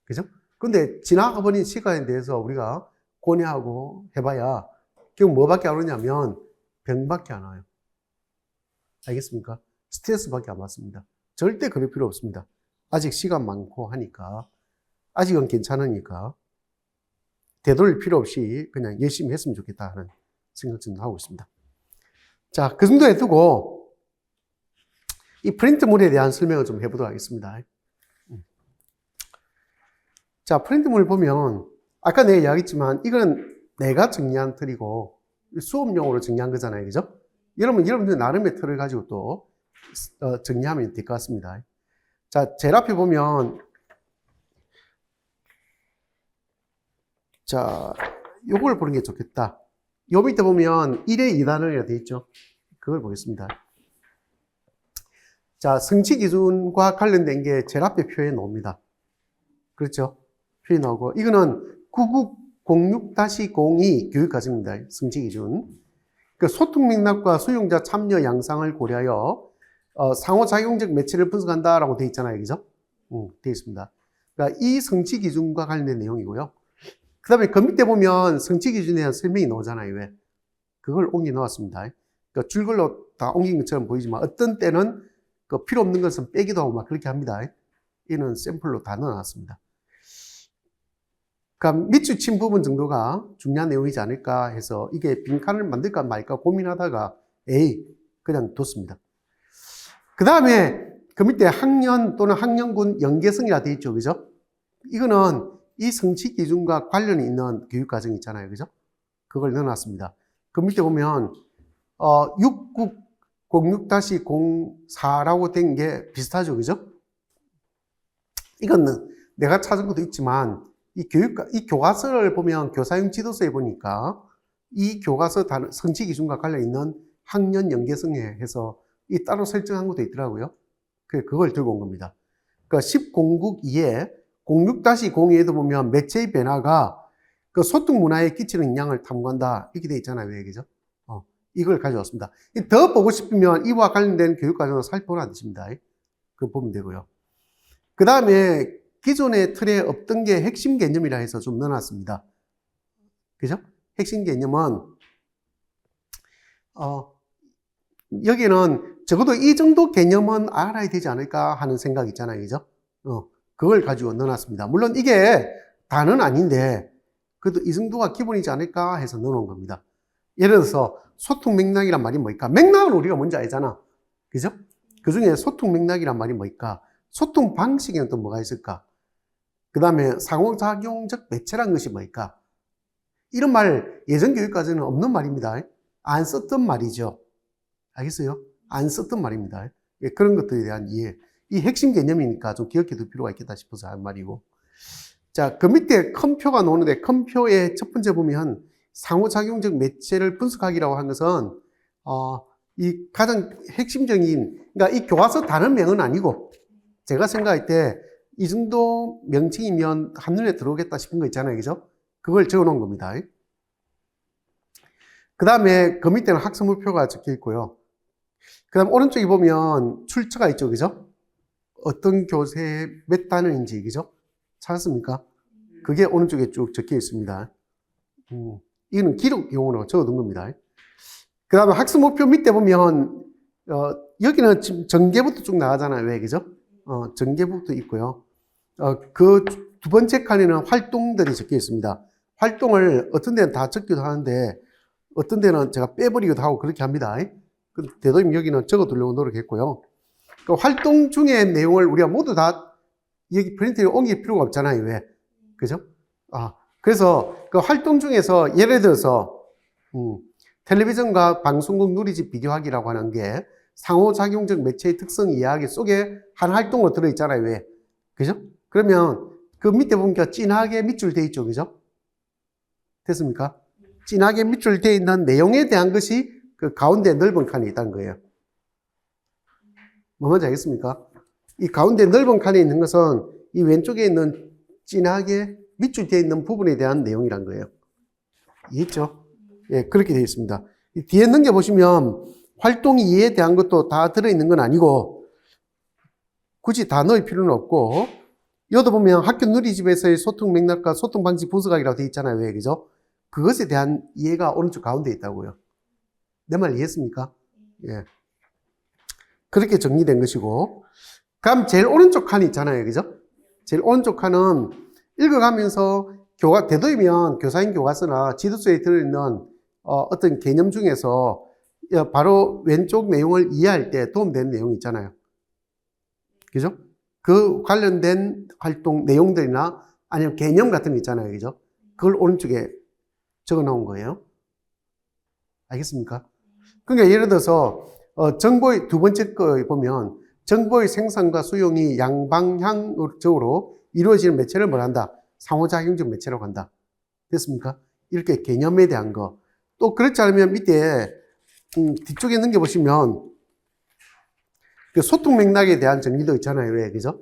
Speaker 1: 그죠? 근데 지나가버린 시간에 대해서 우리가 고뇌하고 해봐야 결국 뭐밖에 안 오냐면 병밖에 안 와요. 알겠습니까? 스트레스밖에 안 받습니다. 절대 그럴 필요 없습니다. 아직 시간 많고 하니까 아직은 괜찮으니까 되돌릴 필요 없이 그냥 열심히 했으면 좋겠다 하는 생각 좀 하고 있습니다. 자, 그 정도에 두고 이 프린트물에 대한 설명을 좀 해보도록 하겠습니다. 자, 프린트물 보면 아까 내가 이야기했지만 이거는 내가 정리한 틀이고 수업용으로 정리한 거잖아요. 그죠? 여러분들 나름의 틀을 가지고 또 정리하면 될 것 같습니다. 자, 제일 앞에 보면 자, 요걸 보는 게 좋겠다. 요 밑에 보면 1의 2단원이라 되어 있죠. 그걸 보겠습니다. 자, 성취 기준과 관련된 게 제일 앞에 표에 나옵니다. 그렇죠? 표에 나오고 이거는 9906-02 교육과정입니다. 성취 기준. 그 소통 맥락과 수용자 참여 양상을 고려하여 상호작용적 매체를 분석한다라고 되어 있잖아요. 그죠? 되어 있습니다. 그러니까 이 성취 기준과 관련된 내용이고요. 그 다음에 그 밑에 보면 성취 기준에 대한 설명이 나오잖아요. 왜? 그걸 옮겨 놓았습니다. 그러니까 줄글로 다 옮긴 것처럼 보이지만 어떤 때는 그 필요 없는 것은 빼기도 하고 막 그렇게 합니다. 이는 샘플로 다 넣어놨습니다. 그러니까 밑줄 친 부분 정도가 중요한 내용이지 않을까 해서 이게 빈칸을 만들까 말까 고민하다가 그냥 뒀습니다. 그 다음에 그 밑에 학년 또는 학년군 연계성이라 되어 있죠. 그죠? 이거는 이 성취 기준과 관련이 있는 교육과정이 있잖아요. 그죠? 그걸 넣어놨습니다. 그 밑에 보면 6906-04라고 된 게 비슷하죠. 그죠? 이거는 내가 찾은 것도 있지만 이 교과서를 보면 교사용 지도서에 보니까 이 교과서 성취 기준과 관련 있는 학년 연계성에 해서 이 따로 설정한 것도 있더라고요. 그걸 들고 온 겁니다. 그러니까 10공국 2에 06-02에도 보면 매체의 변화가 그 소통 문화에 끼치는 영향을 탐구한다. 이렇게 돼 있잖아요. 왜, 그죠? 이걸 가져왔습니다. 더 보고 싶으면 이와 관련된 교육과정을 살펴보라는 뜻입니다. 그거 보면 되고요. 그 다음에 기존의 틀에 없던 게 핵심 개념이라 해서 좀 넣어놨습니다. 그죠? 핵심 개념은, 여기는 적어도 이 정도 개념은 알아야 되지 않을까 하는 생각 있잖아요. 그죠? 그걸 가지고 넣어놨습니다. 물론 이게 다는 아닌데, 그래도 이 정도가 기본이지 않을까 해서 넣어놓은 겁니다. 예를 들어서, 소통 맥락이란 말이 뭘까? 맥락은 우리가 뭔지 알잖아. 그죠? 그 중에 소통 맥락이란 말이 뭘까? 소통 방식에는 또 뭐가 있을까? 그 다음에 상호작용적 매체란 것이 뭘까? 이런 말 예전 교육과정에는 없는 말입니다. 안 썼던 말이죠. 알겠어요? 안 썼던 말입니다. 그런 것들에 대한 이해. 이 핵심 개념이니까 좀 기억해 둘 필요가 있겠다 싶어서 한 말이고. 자, 그 밑에 큰 표가 나오는데 큰 표의 첫 번째 보면 상호작용적 매체를 분석하기라고 한 것은 이 가장 핵심적인, 그러니까 이 교과서 단어명은 아니고 제가 생각할 때 이 정도 명칭이면 한눈에 들어오겠다 싶은 거 있잖아요. 그죠? 그걸 적어 놓은 겁니다. 그 다음에 그 밑에는 학습 목표가 적혀 있고요. 그 다음 오른쪽에 보면 출처가 있죠. 그죠? 어떤 교재의 몇 단원인지, 그죠? 찾았습니까? 그게 오른쪽에 쭉 적혀 있습니다. 이거는 기록용으로 적어둔 겁니다. 그 다음에 학습 목표 밑에 보면, 여기는 지금 전개부터 쭉 나가잖아요. 왜, 그죠? 전개부터 있고요. 그 두 번째 칸에는 활동들이 적혀 있습니다. 활동을 어떤 데는 다 적기도 하는데, 어떤 데는 제가 빼버리기도 하고 그렇게 합니다. 되도록 여기는 적어두려고 노력했고요. 그 활동 중의 내용을 우리가 모두 다 여기 프린트에 옮길 필요가 없잖아요. 왜? 그죠? 그래서 그 활동 중에서 예를 들어서, 텔레비전과 방송국 누리집 비교하기라고 하는 게 상호작용적 매체의 특성 이해하기 속에 한 활동으로 들어있잖아요. 왜? 그죠? 그러면 그 밑에 보니까 진하게 밑줄 돼 있죠. 그죠? 됐습니까? 진하게 밑줄 돼 있는 내용에 대한 것이 그 가운데 넓은 칸에 있다는 거예요. 뭐 뭔지 알겠습니까? 이 가운데 넓은 칸에 있는 것은 이 왼쪽에 있는 진하게 밑줄 돼 있는 부분에 대한 내용이란 거예요. 이해했죠? 예, 그렇게 되어 있습니다. 이 뒤에 넘겨보시면 활동 이해에 대한 것도 다 들어있는 건 아니고 굳이 다 넣을 필요는 없고 여기도 보면 학교 누리집에서의 소통 맥락과 소통 방식 분석하기라고 되어 있잖아요. 왜, 그죠? 그것에 대한 이해가 오른쪽 가운데 있다고요. 내 말 이해했습니까? 예. 그렇게 정리된 것이고, 그럼 제일 오른쪽 칸이 있잖아요. 그죠? 제일 오른쪽 칸은 읽어가면서 되도이면 교사인 교과서나 지도서에 들어있는 어떤 개념 중에서 바로 왼쪽 내용을 이해할 때 도움되는 내용이 있잖아요. 그죠? 그 관련된 활동 내용들이나 아니면 개념 같은 거 있잖아요. 그죠? 그걸 오른쪽에 적어 놓은 거예요. 알겠습니까? 그러니까 예를 들어서 정보의 두 번째 거 보면 정보의 생산과 수용이 양방향적으로 이루어지는 매체를 뭐라 한다? 상호작용적 매체라고 한다. 됐습니까? 이렇게 개념에 대한 거. 또 그렇지 않으면 밑에 뒤쪽에 넘겨보시면 그 소통 맥락에 대한 정리도 있잖아요. 왜, 그죠?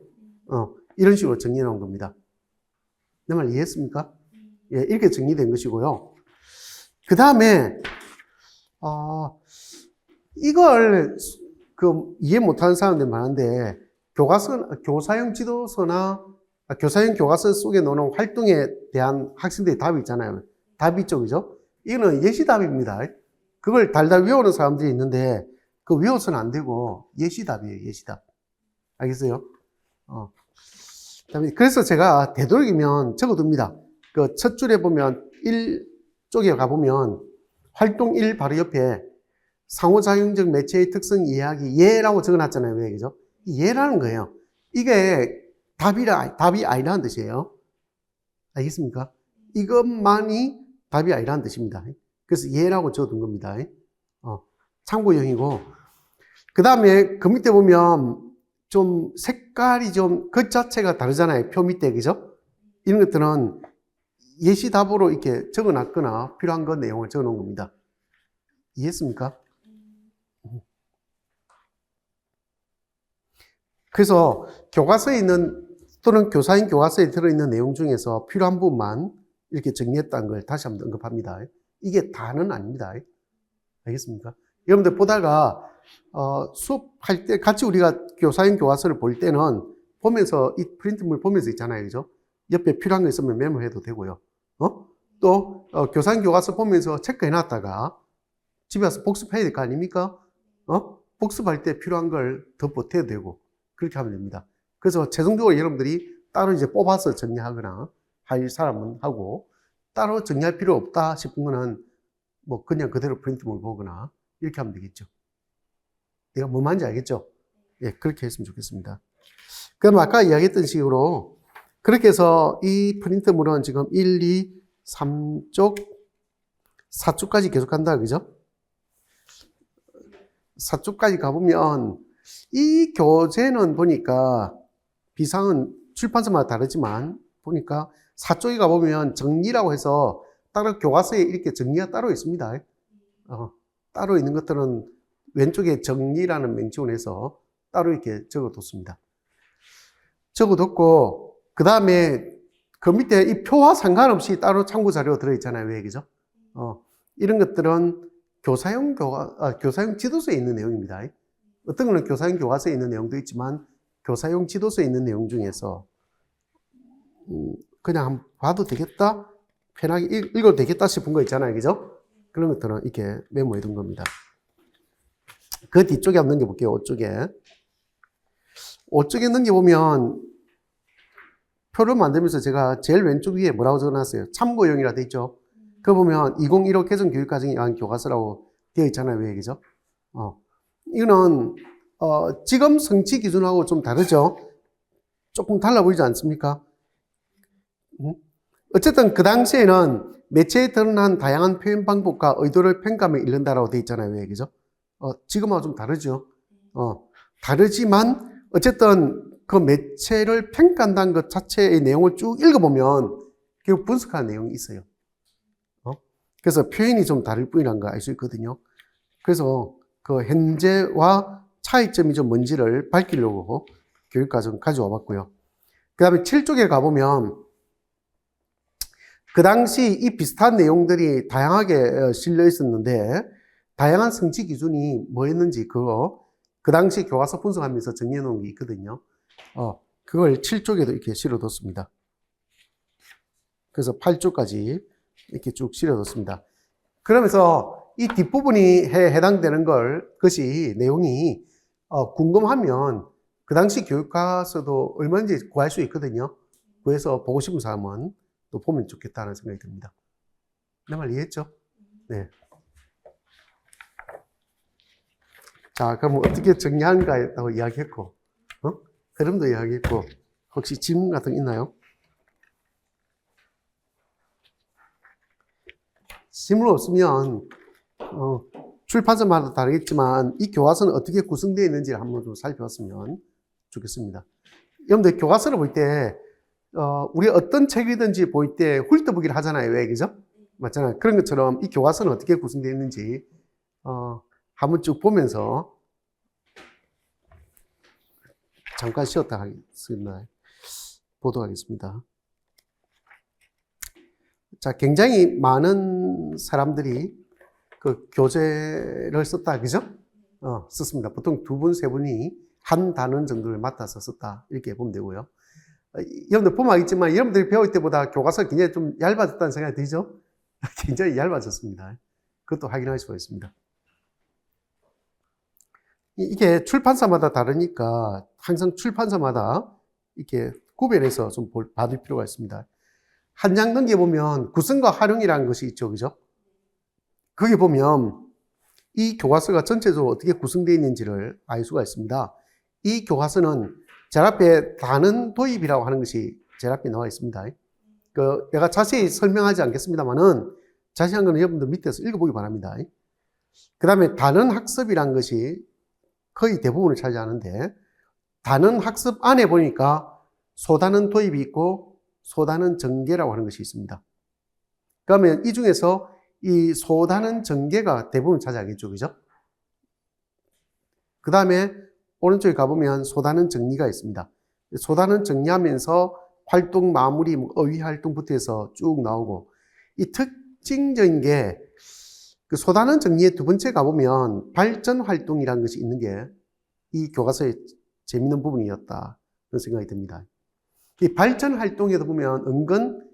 Speaker 1: 이런 식으로 정리해 놓은 겁니다. 내 말 이해했습니까? 예, 이렇게 정리된 것이고요. 그 다음에 이걸 이해 못하는 사람들 많은데 교사용 지도서나 교사용 교과서 속에 넣어놓은 활동에 대한 학생들의 답이 있잖아요. 답이 있죠, 그죠? 이거는 예시답입니다. 그걸 달달 외우는 사람들이 있는데 그 외워서는 안 되고 예시답이에요, 예시답. 알겠어요? 그래서 제가 되도록이면 적어둡니다. 그 첫 줄에 보면 1쪽에 가보면 활동 1 바로 옆에 상호작용적 매체의 특성 이해하기 예라고 적어놨잖아요. 왜 그죠? 예라는 거예요. 이게 답이 아니라는 뜻이에요. 알겠습니까? 이것만이 답이 아니라는 뜻입니다. 그래서 예라고 적어둔 겁니다. 참고용이고. 그 다음에 그 밑에 보면 좀 색깔이 좀 그 자체가 다르잖아요. 표 밑에, 그죠? 이런 것들은 예시 답으로 이렇게 적어놨거나 필요한 것 내용을 적어놓은 겁니다. 이해했습니까? 그래서 교과서에 있는 또는 교사인 교과서에 들어있는 내용 중에서 필요한 부분만 이렇게 정리했다는 걸 다시 한번 언급합니다. 이게 다는 아닙니다. 알겠습니까? 여러분들 보다가 수업할 때 같이 우리가 교사인 교과서를 볼 때는 보면서 이 프린트물 보면서 있잖아요. 그죠? 옆에 필요한 거 있으면 메모해도 되고요. 또 교사인 교과서 보면서 체크해놨다가 집에 와서 복습해야 될 거 아닙니까? 복습할 때 필요한 걸 더 보태도 되고 그렇게 하면 됩니다. 그래서 최종적으로 여러분들이 따로 이제 뽑아서 정리하거나 할 사람은 하고 따로 정리할 필요 없다 싶은 거는 뭐 그냥 그대로 프린트물 보거나 이렇게 하면 되겠죠. 내가 뭐 말인지 알겠죠? 예, 그렇게 했으면 좋겠습니다. 그럼 아까 이야기했던 식으로 그렇게 해서 이 프린트물은 지금 1, 2, 3쪽, 4쪽까지 계속 간다, 그죠? 4쪽까지 가보면 이 교재는 보니까 비상은 출판사마다 다르지만 보니까 4쪽에 가보면 정리라고 해서 따로 교과서에 이렇게 정리가 따로 있습니다. 따로 있는 것들은 왼쪽에 정리라는 명칭에서 따로 이렇게 적어뒀습니다. 적어뒀고 그 다음에 그 밑에 이 표와 상관없이 따로 참고 자료 들어있잖아요. 왜 그죠? 이런 것들은 교사용 지도서에 있는 내용입니다. 어떤 거는 교사용 교과서에 있는 내용도 있지만 교사용 지도서에 있는 내용 중에서 그냥 한번 봐도 되겠다? 편하게 읽어도 되겠다 싶은 거 있잖아요. 그죠? 그런 것들은 이렇게 메모해 둔 겁니다. 그 뒤쪽에 한번 넘겨볼게요. 5쪽에. 5쪽에 넘겨보면 표를 만들면서 제가 제일 왼쪽 위에 뭐라고 적어놨어요? 참고용이라 돼 있죠? 그거 보면 2015 개정 교육과정에 의한 교과서라고 되어 있잖아요. 왜, 그죠? 이거는, 지금 성취 기준하고 좀 다르죠? 조금 달라 보이지 않습니까? 어쨌든 그 당시에는 매체에 드러난 다양한 표현 방법과 의도를 평가하며 읽는다라고 되어 있잖아요. 왜, 그죠? 지금하고 좀 다르죠? 다르지만, 어쨌든 그 매체를 평가한다는 것 자체의 내용을 쭉 읽어보면 결국 분석하는 내용이 있어요. 그래서 표현이 좀 다를 뿐이라는 걸 알 수 있거든요. 그래서 그 현재와 차이점이 좀 뭔지를 밝히려고 교육과정 가져와 봤고요. 그 다음에 7쪽에 가보면 그 당시 이 비슷한 내용들이 다양하게 실려 있었는데 다양한 성취 기준이 뭐였는지 그거 그 당시 교과서 분석하면서 정리해 놓은 게 있거든요. 그걸 7쪽에도 이렇게 실어뒀습니다. 그래서 8쪽까지 이렇게 쭉 실어뒀습니다. 그러면서 이 뒷부분이 해당되는 것이 내용이 궁금하면 그 당시 교육과서도 얼마든지 구할 수 있거든요. 구해서 보고 싶은 사람은 또 보면 좋겠다는 생각이 듭니다. 내 말 이해했죠? 네. 자, 그럼 어떻게 정리하는가에 따라 이야기했고, 흐름도 이야기했고, 혹시 질문 같은 거 있나요? 질문 없으면, 출판사마다 다르겠지만, 이 교과서는 어떻게 구성되어 있는지를 한번 좀 살펴봤으면 좋겠습니다. 여러분들 교과서를 볼 때, 우리 어떤 책이든지 볼 때 훑어보기를 하잖아요. 왜, 그죠? 맞잖아요. 그런 것처럼 이 교과서는 어떻게 구성되어 있는지, 한번 쭉 보면서, 잠깐 쉬었다 하겠습니다. 보도록 하겠습니다. 자, 굉장히 많은 사람들이 그 교재를 썼다, 그죠? 썼습니다. 보통 2분, 3분이 한 단원 정도를 맡아서 썼다. 이렇게 보면 되고요. 여러분들 보면 알겠지만, 여러분들이 배울 때보다 교과서가 굉장히 좀 얇아졌다는 생각이 들죠? 굉장히 얇아졌습니다. 그것도 확인할 수가 있습니다. 이게 출판사마다 다르니까 항상 출판사마다 이렇게 구별해서 좀 받을 필요가 있습니다. 한 장 넘겨보면 구성과 활용이라는 것이 있죠. 그죠? 거기 보면 이 교과서가 전체적으로 어떻게 구성되어 있는지를 알 수가 있습니다. 이 교과서는 제일 앞에 단원 도입이라고 하는 것이 제일 앞에 나와 있습니다. 내가 자세히 설명하지 않겠습니다만은 자세한 거는 여러분들 밑에서 읽어보기 바랍니다. 그 다음에 단원 학습이란 것이 거의 대부분을 차지하는데, 단원 학습 안에 보니까 소단원 도입이 있고 소단원 전개라고 하는 것이 있습니다. 그러면 이 중에서 이 소단원 전개가 대부분 차지하겠죠, 그죠? 그 다음에 오른쪽에 가보면 소단원 정리가 있습니다. 소단원 정리하면서 활동 마무리, 어휘 활동부터 해서 쭉 나오고, 이 특징적인 게 그 소단원 정리의 두 번째 가보면 발전 활동이라는 것이 있는 게 이 교과서의 재밌는 부분이었다, 그런 생각이 듭니다. 이 발전 활동에도 보면 은근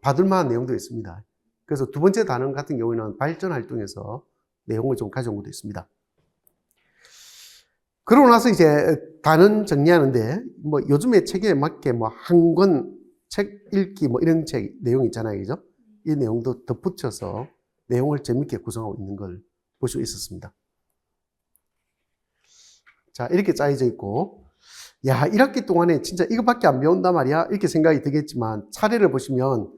Speaker 1: 받을 만한 내용도 있습니다. 그래서 두 번째 단원 같은 경우에는 발전 활동에서 내용을 좀 가져온 것도 있습니다. 그러고 나서 이제 단원 정리하는데, 요즘에 책에 맞게 한 권 책 읽기 이런 책 내용 있잖아요, 그죠? 이 내용도 덧붙여서 내용을 재밌게 구성하고 있는 걸 볼 수 있었습니다. 자, 이렇게 짜여져 있고, 야, 1학기 동안에 진짜 이것밖에 안 배운단 말이야? 이렇게 생각이 들겠지만, 차례를 보시면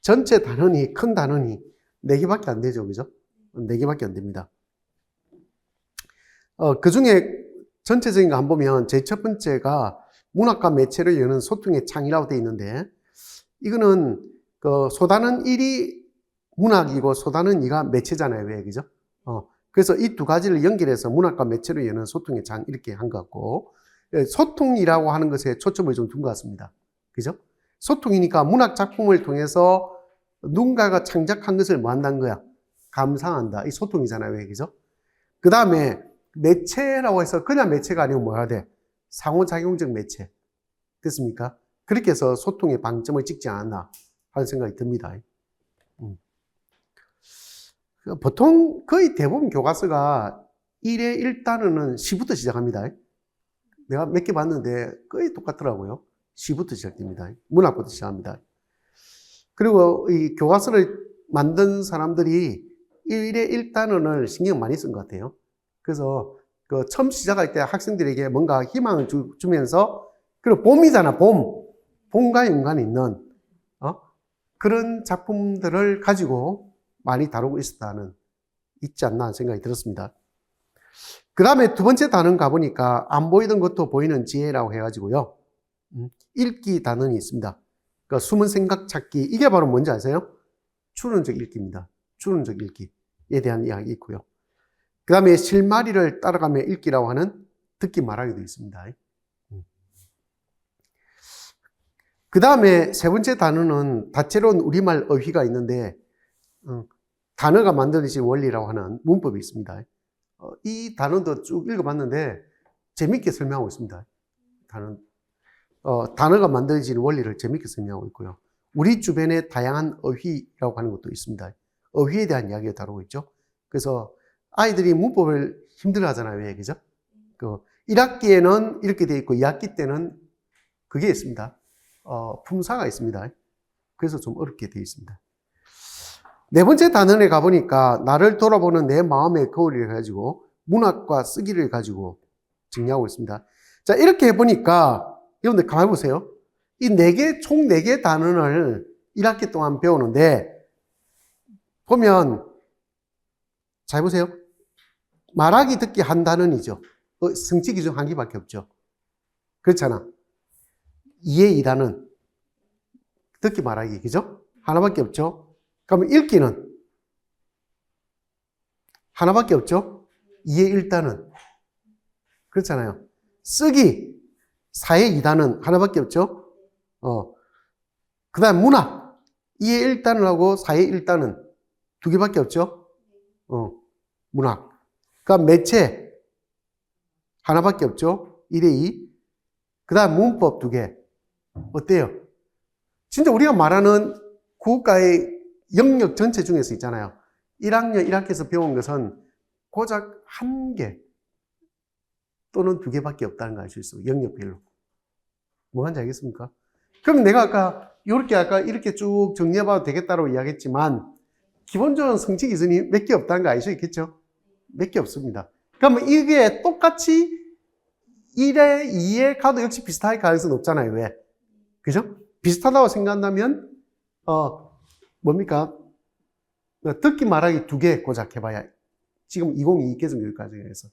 Speaker 1: 전체 단원이, 큰 단원이 4개밖에 안 되죠, 그죠? 4개밖에 안 됩니다. 그 중에 전체적인 거 한번 보면 제일 첫 번째가 문학과 매체를 여는 소통의 창이라고 되어 있는데, 이거는 그 소단원 1이 문학이고 소단원 2가 매체잖아요, 왜, 그죠? 그래서 이 두 가지를 연결해서 문학과 매체를 여는 소통의 창 이렇게 한 것 같고, 소통이라고 하는 것에 초점을 좀 둔 것 같습니다. 그죠? 소통이니까 문학 작품을 통해서 누군가가 창작한 것을 뭐 한다는 거야? 감상한다. 이 소통이잖아요, 왜, 그죠? 그 다음에 매체라고 해서 그냥 매체가 아니고 뭐야 돼? 상호작용적 매체. 됐습니까? 그렇게 해서 소통의 방점을 찍지 않았나 하는 생각이 듭니다. 보통 거의 대부분 교과서가 1회 1단원은 시부터 시작합니다. 내가 몇 개 봤는데 거의 똑같더라고요. 시부터 시작됩니다. 문학부터 시작합니다. 그리고 이 교과서를 만든 사람들이 1회 1단원을 신경 많이 쓴 것 같아요. 그래서 그 처음 시작할 때 학생들에게 뭔가 희망을 주면서, 그리고 봄이잖아, 봄. 봄과 연관이 있는 그런 작품들을 가지고 많이 다루고 있지 않나 하는 생각이 들었습니다. 그 다음에 두 번째 단원 가보니까 안 보이던 것도 보이는 지혜라고 해가지고요. 읽기 단원이 있습니다. 그러니까 숨은 생각 찾기. 이게 바로 뭔지 아세요? 추론적 읽기입니다. 추론적 읽기에 대한 이야기 있고요. 그 다음에 실마리를 따라가며 읽기라고 하는 듣기 말하기도 있습니다. 그 다음에 세 번째 단어는 다채로운 우리말 어휘가 있는데, 단어가 만들어진 원리라고 하는 문법이 있습니다. 이 단어도 쭉 읽어봤는데 재밌게 설명하고 있습니다. 단어가 만들어진 원리를 재밌게 설명하고 있고요. 우리 주변의 다양한 어휘라고 하는 것도 있습니다. 어휘에 대한 이야기를 다루고 있죠. 그래서 아이들이 문법을 힘들어 하잖아요. 왜, 그죠? 1학기에는 이렇게 되어 있고 2학기 때는 그게 있습니다. 품사가 있습니다. 그래서 좀 어렵게 되어 있습니다. 네 번째 단원에 가보니까 나를 돌아보는 내 마음의 거울을 가지고 문학과 쓰기를 가지고 정리하고 있습니다. 자, 이렇게 해보니까 여러분들 가만히 보세요. 총 4개 단원을 1학기 동안 배우는데, 보면 잘 보세요. 말하기 듣기 한 단원이죠. 성취 기준 한 개밖에 없죠. 그렇잖아. 이해 2단원. 듣기 말하기, 그죠? 하나밖에 없죠. 그러면 읽기는 하나밖에 없죠. 이해 1단원. 그렇잖아요. 쓰기 4의 2단원 하나밖에 없죠. 그 다음 문학 이해 1단원하고 4의 1단원 2개밖에 없죠. 문학. 그다음 매체 하나밖에 없죠. 1의 2. 그 다음 문법 2개. 어때요? 진짜 우리가 말하는 국가의 영역 전체 중에서 있잖아요. 1학년 1학기에서 배운 것은 고작 1개 또는 2개밖에 없다는 걸 알 수 있어요. 영역별로. 뭐 하는지 알겠습니까? 그럼 내가 아까 이렇게 쭉 정리해봐도 되겠다고 이야기했지만 기본적인 성취 기준이 몇 개 없다는 거 알 수 있겠죠? 몇 개 없습니다. 그러면 이게 똑같이 1에 2에 가도 역시 비슷할 가능성은 없잖아요. 왜? 그죠? 비슷하다고 생각한다면 뭡니까? 듣기 말하기 2개 고작 해봐야 지금 2022 개정교육과정에서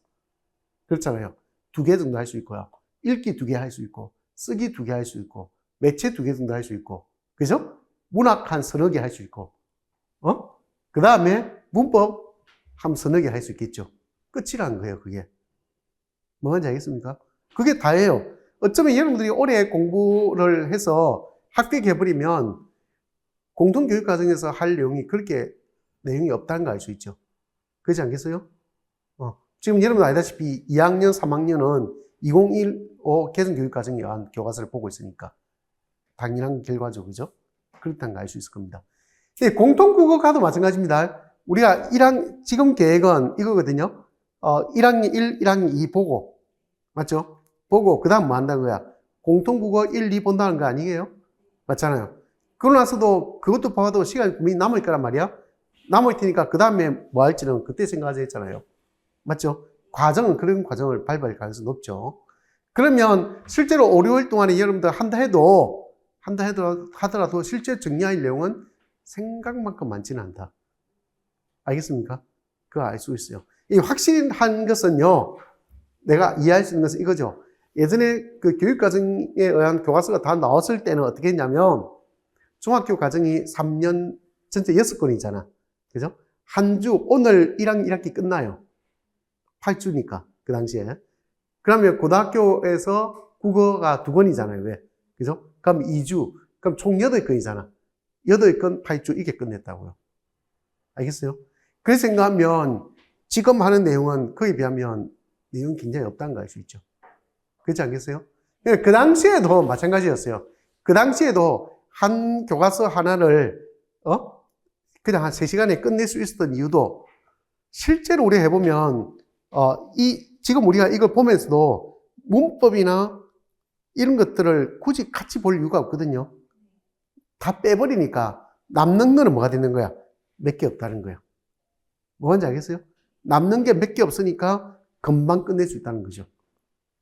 Speaker 1: 그렇잖아요. 2개 정도 할 수 있고요. 읽기 2개 할 수 있고 쓰기 2개 할 수 있고 매체 2개 정도 할 수 있고 그죠? 문학 한 서너 개 할 수 있고 그 다음에 문법 한 서너 개 할 수 있겠죠. 끝이라는 거예요. 그게 뭔지 알겠습니까? 그게 다예요. 어쩌면 여러분들이 오래 공부를 해서 합격해버리면 공통교육과정에서 할 내용이 그렇게 내용이 없다는 거 알 수 있죠. 그렇지 않겠어요? 지금 여러분 알다시피 2학년, 3학년은 2015 개정교육과정에 의한 교과서를 보고 있으니까 당연한 결과죠. 그죠? 그렇다는 거 알 수 있을 겁니다. 네, 공통국어과도 마찬가지입니다. 우리가 지금 계획은 이거거든요. 1학년 1, 1학년 2 보고, 맞죠? 보고, 그 다음 뭐 한다는 거야? 공통국어 1, 2 본다는 거 아니에요? 맞잖아요. 그러고 나서도 그것도 봐도 시간이 분명히 남을 거란 말이야. 남을 테니까 그 다음에 뭐 할지는 그때 생각하자 했잖아요. 맞죠? 과정은 그런 과정을 밟을 가능성이 높죠. 그러면 실제로 5, 6월 동안에 여러분들 한다 하더라도 실제 정리할 내용은 생각만큼 많지는 않다. 알겠습니까? 그거 알 수 있어요. 이 확실한 것은요, 내가 이해할 수 있는 것은 이거죠. 예전에 그 교육과정에 의한 교과서가 다 나왔을 때는 어떻게 했냐면, 중학교 과정이 3년, 전체 6권이잖아. 그죠? 한 주, 오늘 1학년 1학기 끝나요. 8주니까, 그 당시에. 그러면 고등학교에서 국어가 2권이잖아요. 왜? 그죠? 그럼 2주, 그럼 총 8건이잖아. 8건 8주, 이게 끝냈다고요. 알겠어요? 그래서 생각하면, 지금 하는 내용은 그에 비하면 내용이 굉장히 없다는 거 알 수 있죠. 그렇지 않겠어요? 그 당시에도 마찬가지였어요. 그 당시에도 한 교과서 하나를, 그냥 한 3시간에 끝낼 수 있었던 이유도 실제로 우리 해보면, 지금 우리가 이걸 보면서도 문법이나 이런 것들을 굳이 같이 볼 이유가 없거든요. 다 빼버리니까 남는 거는 뭐가 되는 거야? 몇 개 없다는 거야. 뭔지 알겠어요? 남는 게 몇 개 없으니까 금방 끝낼 수 있다는 거죠.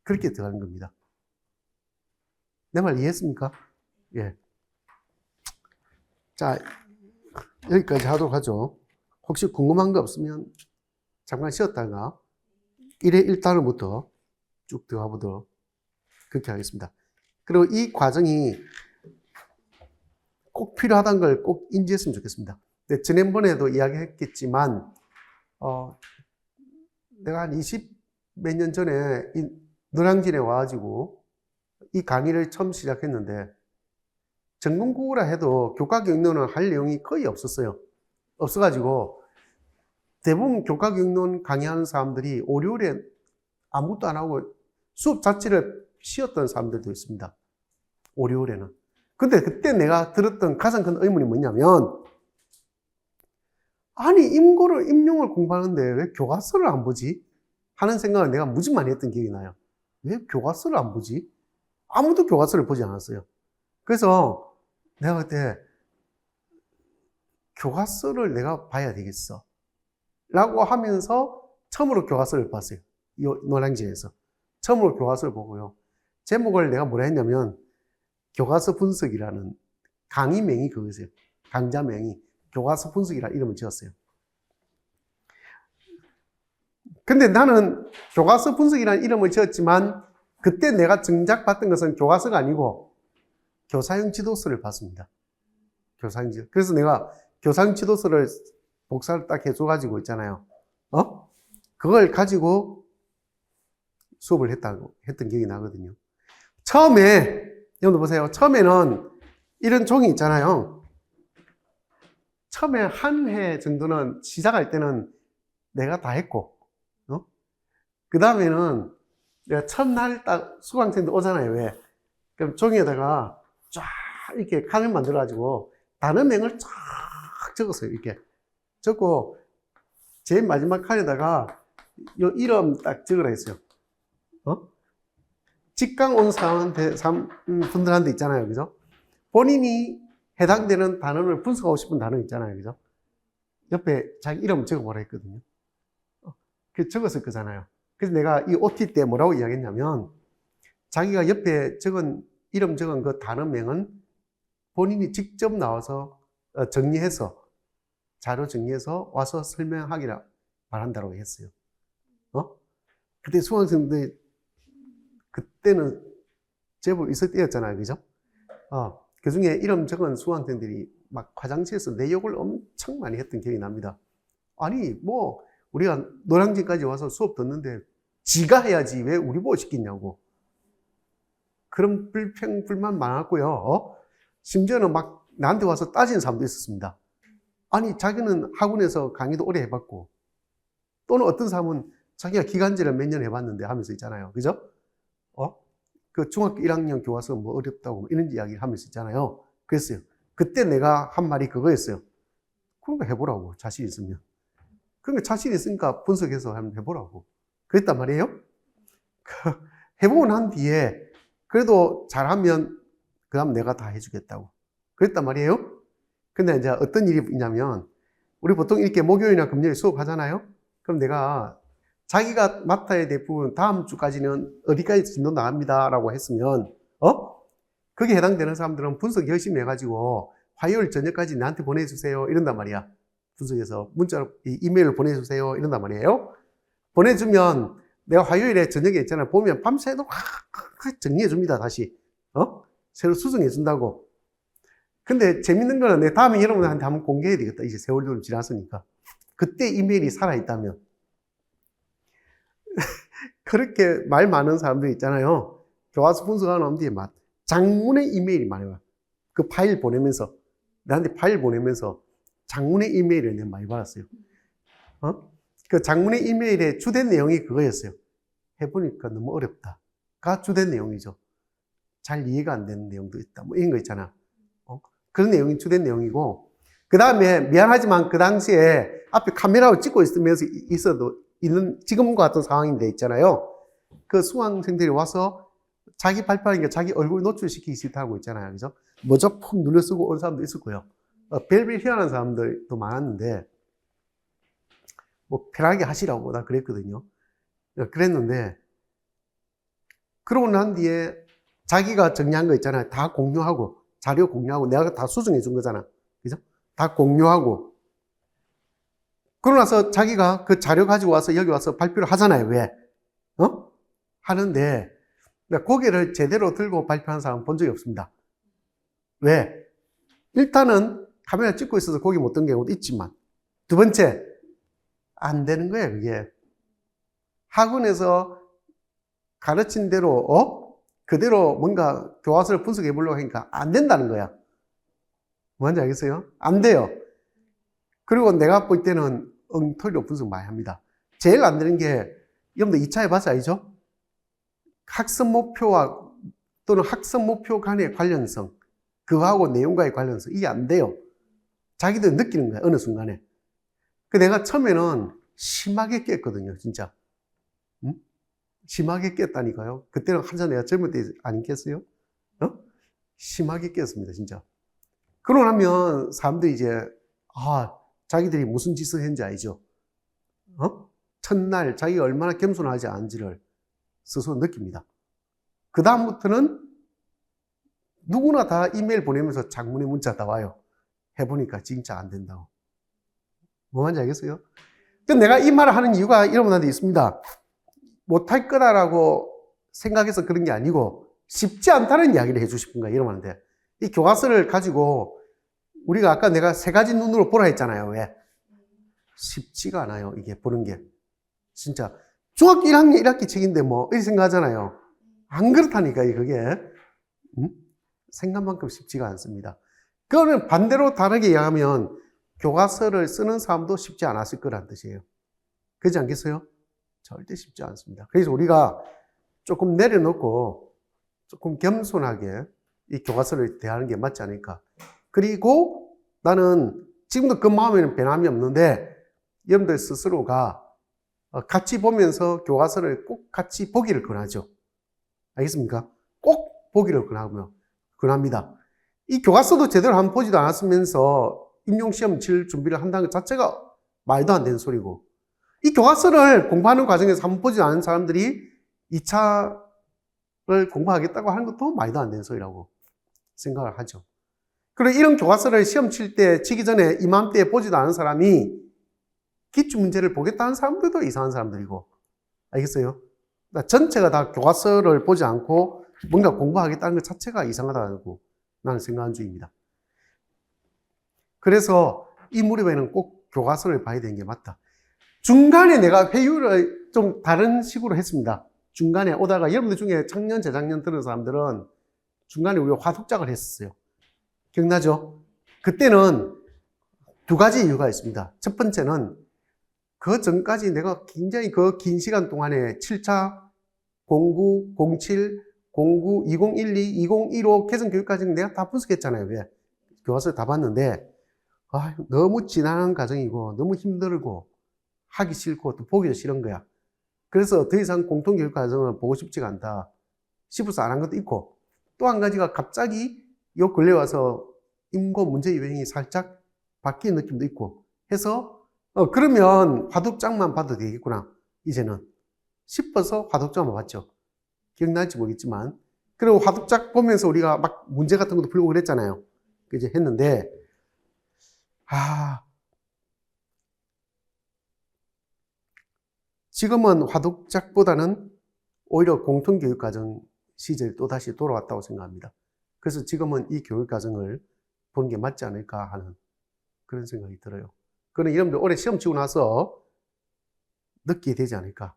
Speaker 1: 그렇게 들어가는 겁니다. 내 말 이해했습니까? 예. 자, 여기까지 하도록 하죠. 혹시 궁금한 거 없으면 잠깐 쉬었다가 1회 1단원부터 쭉 들어가 보도록 그렇게 하겠습니다. 그리고 이 과정이 꼭 필요하다는 걸 꼭 인지했으면 좋겠습니다. 근데 지난번에도 이야기했겠지만 내가 한 20 몇 년 전에 이 노량진에 와가지고 이 강의를 처음 시작했는데 전공국어라 해도 교과교육론은 할 내용이 거의 없었어요. 없어가지고 대부분 교과교육론 강의하는 사람들이 5, 6월에 아무것도 안 하고 수업 자체를 쉬었던 사람들도 있습니다. 5, 6월에는. 근데 그때 내가 들었던 가장 큰 의문이 뭐냐면 아니 임용을 공부하는데 왜 교과서를 안 보지? 하는 생각을 내가 무지 많이 했던 기억이 나요. 왜 교과서를 안 보지? 아무도 교과서를 보지 않았어요. 그래서 내가 그때 교과서를 내가 봐야 되겠어 라고 하면서 처음으로 교과서를 봤어요. 노량진에서 처음으로 교과서를 보고요. 제목을 내가 뭐라 했냐면 교과서 분석이라는 강의명이 그거였어요. 강좌명이 교과서 분석이라는 이름을 지었어요. 근데 나는 교과서 분석이라는 이름을 지었지만 그때 내가 정작 봤던 것은 교과서가 아니고 교사용 지도서를 봤습니다. 교사용 지도서. 그래서 내가 교사용 지도서를 복사를 딱 해줘가지고 있잖아요. 그걸 가지고 수업을 했던 기억이 나거든요. 처음에, 여러분들 보세요. 처음에는 이런 종이 있잖아요. 처음에 한 해 정도는 시작할 때는 내가 다 했고, 그 다음에는 내가 첫날 딱 수강생들 오잖아요. 왜? 그럼 종이에다가 쫙 이렇게 칸을 만들어가지고 단어명을 쫙 적었어요. 이렇게 적고 제일 마지막 칸에다가 요 이름 딱 적으라 했어요. 직강 온 분들한테 있잖아요. 그죠? 본인이 해당되는 단어를 분석하고 싶은 단어 있잖아요. 그죠? 옆에 자기 이름 적어보라 했거든요. 적었을 거잖아요. 그래서 내가 이 OT 때 뭐라고 이야기했냐면, 자기가 옆에 이름 적은 그 단어명은 본인이 직접 나와서 정리해서, 자료 정리해서 와서 설명하기라 바란다고 했어요. 그때 수강생들, 그때는 제법 있을 때였잖아요. 그죠? 그 중에 이름 적은 수강생들이 막 화장실에서 내 욕을 엄청 많이 했던 기억이 납니다. 아니, 뭐, 우리가 노량진까지 와서 수업 듣는데 지가 해야지 왜 우리 보고 시키냐고. 그런 불만 많았고요. 심지어는 막 나한테 와서 따지는 사람도 있었습니다. 아니, 자기는 학원에서 강의도 오래 해봤고, 또는 어떤 사람은 자기가 기간제를 몇 년 해봤는데 하면서 있잖아요. 그죠? 그 중학교 1학년 교과서 뭐 어렵다고 이런 이야기를 하면서 있잖아요. 그랬어요. 그때 내가 한 말이 그거였어요. 그러니까 해보라고, 자신 있으면. 그러니까 자신 있으니까 분석해서 한번 해보라고. 그랬단 말이에요. 해보고 난 뒤에 그래도 잘하면 그 다음 내가 다 해주겠다고. 그랬단 말이에요. 근데 이제 어떤 일이 있냐면, 우리 보통 이렇게 목요일이나 금요일 수업하잖아요. 그럼 내가 자기가 맡아야 될 부분 다음 주까지는 어디까지 진도 나갑니다 라고 했으면 거기에 해당되는 사람들은 분석 열심히 해가지고 화요일 저녁까지 나한테 보내주세요 이런단 말이야. 분석해서 문자로 이메일을 보내주세요 이런단 말이에요. 보내주면 내가 화요일에 저녁에 있잖아요. 보면 밤새도 정리해줍니다. 다시 새로 수정해준다고. 근데 재밌는 거는 내 다음에 여러분한테 한번 공개해야 되겠다. 이제 세월도 좀 지났으니까. 그때 이메일이 살아있다면. 그렇게 말 많은 사람들 있잖아요. 교과서 분석하는 뒤에 막 장문의 이메일이 많이 와요. 그 파일 보내면서, 나한테 파일 보내면서 장문의 이메일을 내가 많이 받았어요. 그 장문의 이메일의 주된 내용이 그거였어요. 해보니까 너무 어렵다가 주된 내용이죠. 잘 이해가 안 되는 내용도 있다. 뭐 이런 거 있잖아. 그런 내용이 주된 내용이고, 그 다음에 미안하지만 그 당시에 앞에 카메라로 찍고 있는 지금과 같은 상황인데 있잖아요. 그 수강생들이 와서 자기 발표하니까 자기 얼굴 노출시키기 싫다고 있잖아요. 그죠? 모자 푹 눌러 쓰고 온 사람도 있을 거예요. 별별 희한한 사람들도 많았는데, 뭐, 편하게 하시라고 나 그랬거든요. 그랬는데, 그러고 난 뒤에 자기가 정리한 거 있잖아요. 다 공유하고, 자료 공유하고, 내가 다 수정해 준 거잖아. 그죠? 다 공유하고. 그러고 나서 자기가 그 자료 가지고 와서 여기 와서 발표를 하잖아요. 왜? 하는데, 고개를 제대로 들고 발표한 사람 본 적이 없습니다. 왜? 일단은 카메라 찍고 있어서 고개 못 든 경우도 있지만, 두 번째, 안 되는 거예요, 그게. 학원에서 가르친 대로, 그대로 뭔가 교과서를 분석해 보려고 하니까 안 된다는 거야. 뭔지 알겠어요? 안 돼요. 그리고 내가 볼 때는 엉터리로 분석 많이 합니다. 제일 안 되는 게, 여러분들 2차 해봐서 알죠? 학습 목표와 또는 학습 목표 간의 관련성, 그거하고 내용과의 관련성, 이게 안 돼요. 자기들 느끼는 거야, 어느 순간에. 내가 처음에는 심하게 깼거든요, 진짜. 심하게 깼다니까요. 그때는 한참 내가 젊을 때 안 깼어요? 심하게 깼습니다, 진짜. 그러고 나면 사람들이 이제, 자기들이 무슨 짓을 했는지 알죠? 첫날 자기가 얼마나 겸손하지 않은지를 스스로 느낍니다. 그 다음부터는 누구나 다 이메일 보내면서 장문의 문자 다 와요. 해보니까 진짜 안 된다고. 뭐 말인지 알겠어요? 근데 내가 이 말을 하는 이유가 여러분한테 있습니다. 못할 거다라고 생각해서 그런 게 아니고 쉽지 않다는 이야기를 해주고 싶은 거예요, 여러분한테. 이 교과서를 가지고 우리가 아까 내가 세 가지 눈으로 보라 했잖아요. 왜? 쉽지가 않아요, 이게 보는 게. 진짜 중학교 1학년 1학기 책인데 뭐 이렇게 생각하잖아요. 안 그렇다니까, 그게. 생각만큼 쉽지가 않습니다. 그거는 반대로 다르게 이야기하면 교과서를 쓰는 사람도 쉽지 않았을 거란 뜻이에요. 그렇지 않겠어요? 절대 쉽지 않습니다. 그래서 우리가 조금 내려놓고 조금 겸손하게 이 교과서를 대하는 게 맞지 않을까. 그리고 나는 지금도 그 마음에는 변함이 없는데 여러분들 스스로가 같이 보면서 교과서를 꼭 같이 보기를 권하죠. 알겠습니까? 꼭 보기를 권합니다. 이 교과서도 제대로 한번 보지도 않았으면서 임용시험 칠 준비를 한다는 것 자체가 말도 안 되는 소리고, 이 교과서를 공부하는 과정에서 한번 보지 않은 사람들이 2차를 공부하겠다고 하는 것도 말도 안 되는 소리라고 생각을 하죠. 그리고 이런 교과서를 시험 칠 때, 치기 전에 이맘때에 보지도 않은 사람이 기출문제를 보겠다는 사람들도 이상한 사람들이고, 알겠어요? 그러니까 전체가 다 교과서를 보지 않고 뭔가 공부하겠다는 것 자체가 이상하다고 나는 생각하는 주의입니다. 그래서 이 무렵에는 꼭 교과서를 봐야 되는 게 맞다. 중간에 내가 회유를 좀 다른 식으로 했습니다. 중간에 오다가 여러분들 중에 작년, 재작년 들은 사람들은 중간에 우리가 화독작을 했었어요. 기억나죠? 그때는 두 가지 이유가 있습니다. 첫 번째는 그 전까지 내가 굉장히 그 긴 시간 동안에 7차, 09, 07, 09, 2012, 2015 개성교육과정 내가 다 분석했잖아요. 왜? 교과서 다 봤는데 너무 지난한 과정이고 너무 힘들고 하기 싫고 또 보기도 싫은 거야. 그래서 더 이상 공통교육과정을 보고 싶지가 않다 싶어서 안 한 것도 있고, 또 한 가지가 갑자기 요 근래 와서 인고 문제 유형이 살짝 바뀐 느낌도 있고 해서 그러면 화독장만 봐도 되겠구나 이제는 싶어서 화독장만 봤죠. 기억날지 모르겠지만, 그리고 화독장 보면서 우리가 막 문제 같은 것도 풀고 그랬잖아요. 이제 했는데 지금은 화독작보다는 오히려 공통교육과정 시절이 또다시 돌아왔다고 생각합니다. 그래서 지금은 이 교육과정을 보는 게 맞지 않을까 하는 그런 생각이 들어요. 그는 여러분들 올해 시험 치고 나서 느끼게 되지 않을까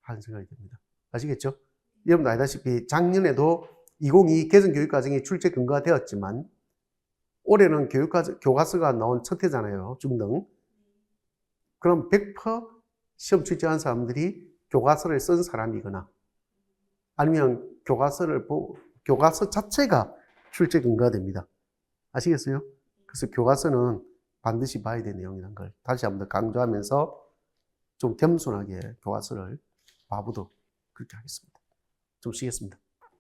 Speaker 1: 하는 생각이 듭니다. 아시겠죠? 여러분도 알다시피 작년에도 2022 개성교육과정이 출제 근거가 되었지만 올해는 교과서가 나온 첫 해잖아요. 중등. 그럼 100% 시험 출제한 사람들이 교과서를 쓴 사람이거나 아니면 교과서 자체가 출제 근거가 됩니다. 아시겠어요? 그래서 교과서는 반드시 봐야 될 내용이라는 걸 다시 한번 더 강조하면서 좀 겸손하게 교과서를 봐보도록 그렇게 하겠습니다. 좀 쉬겠습니다.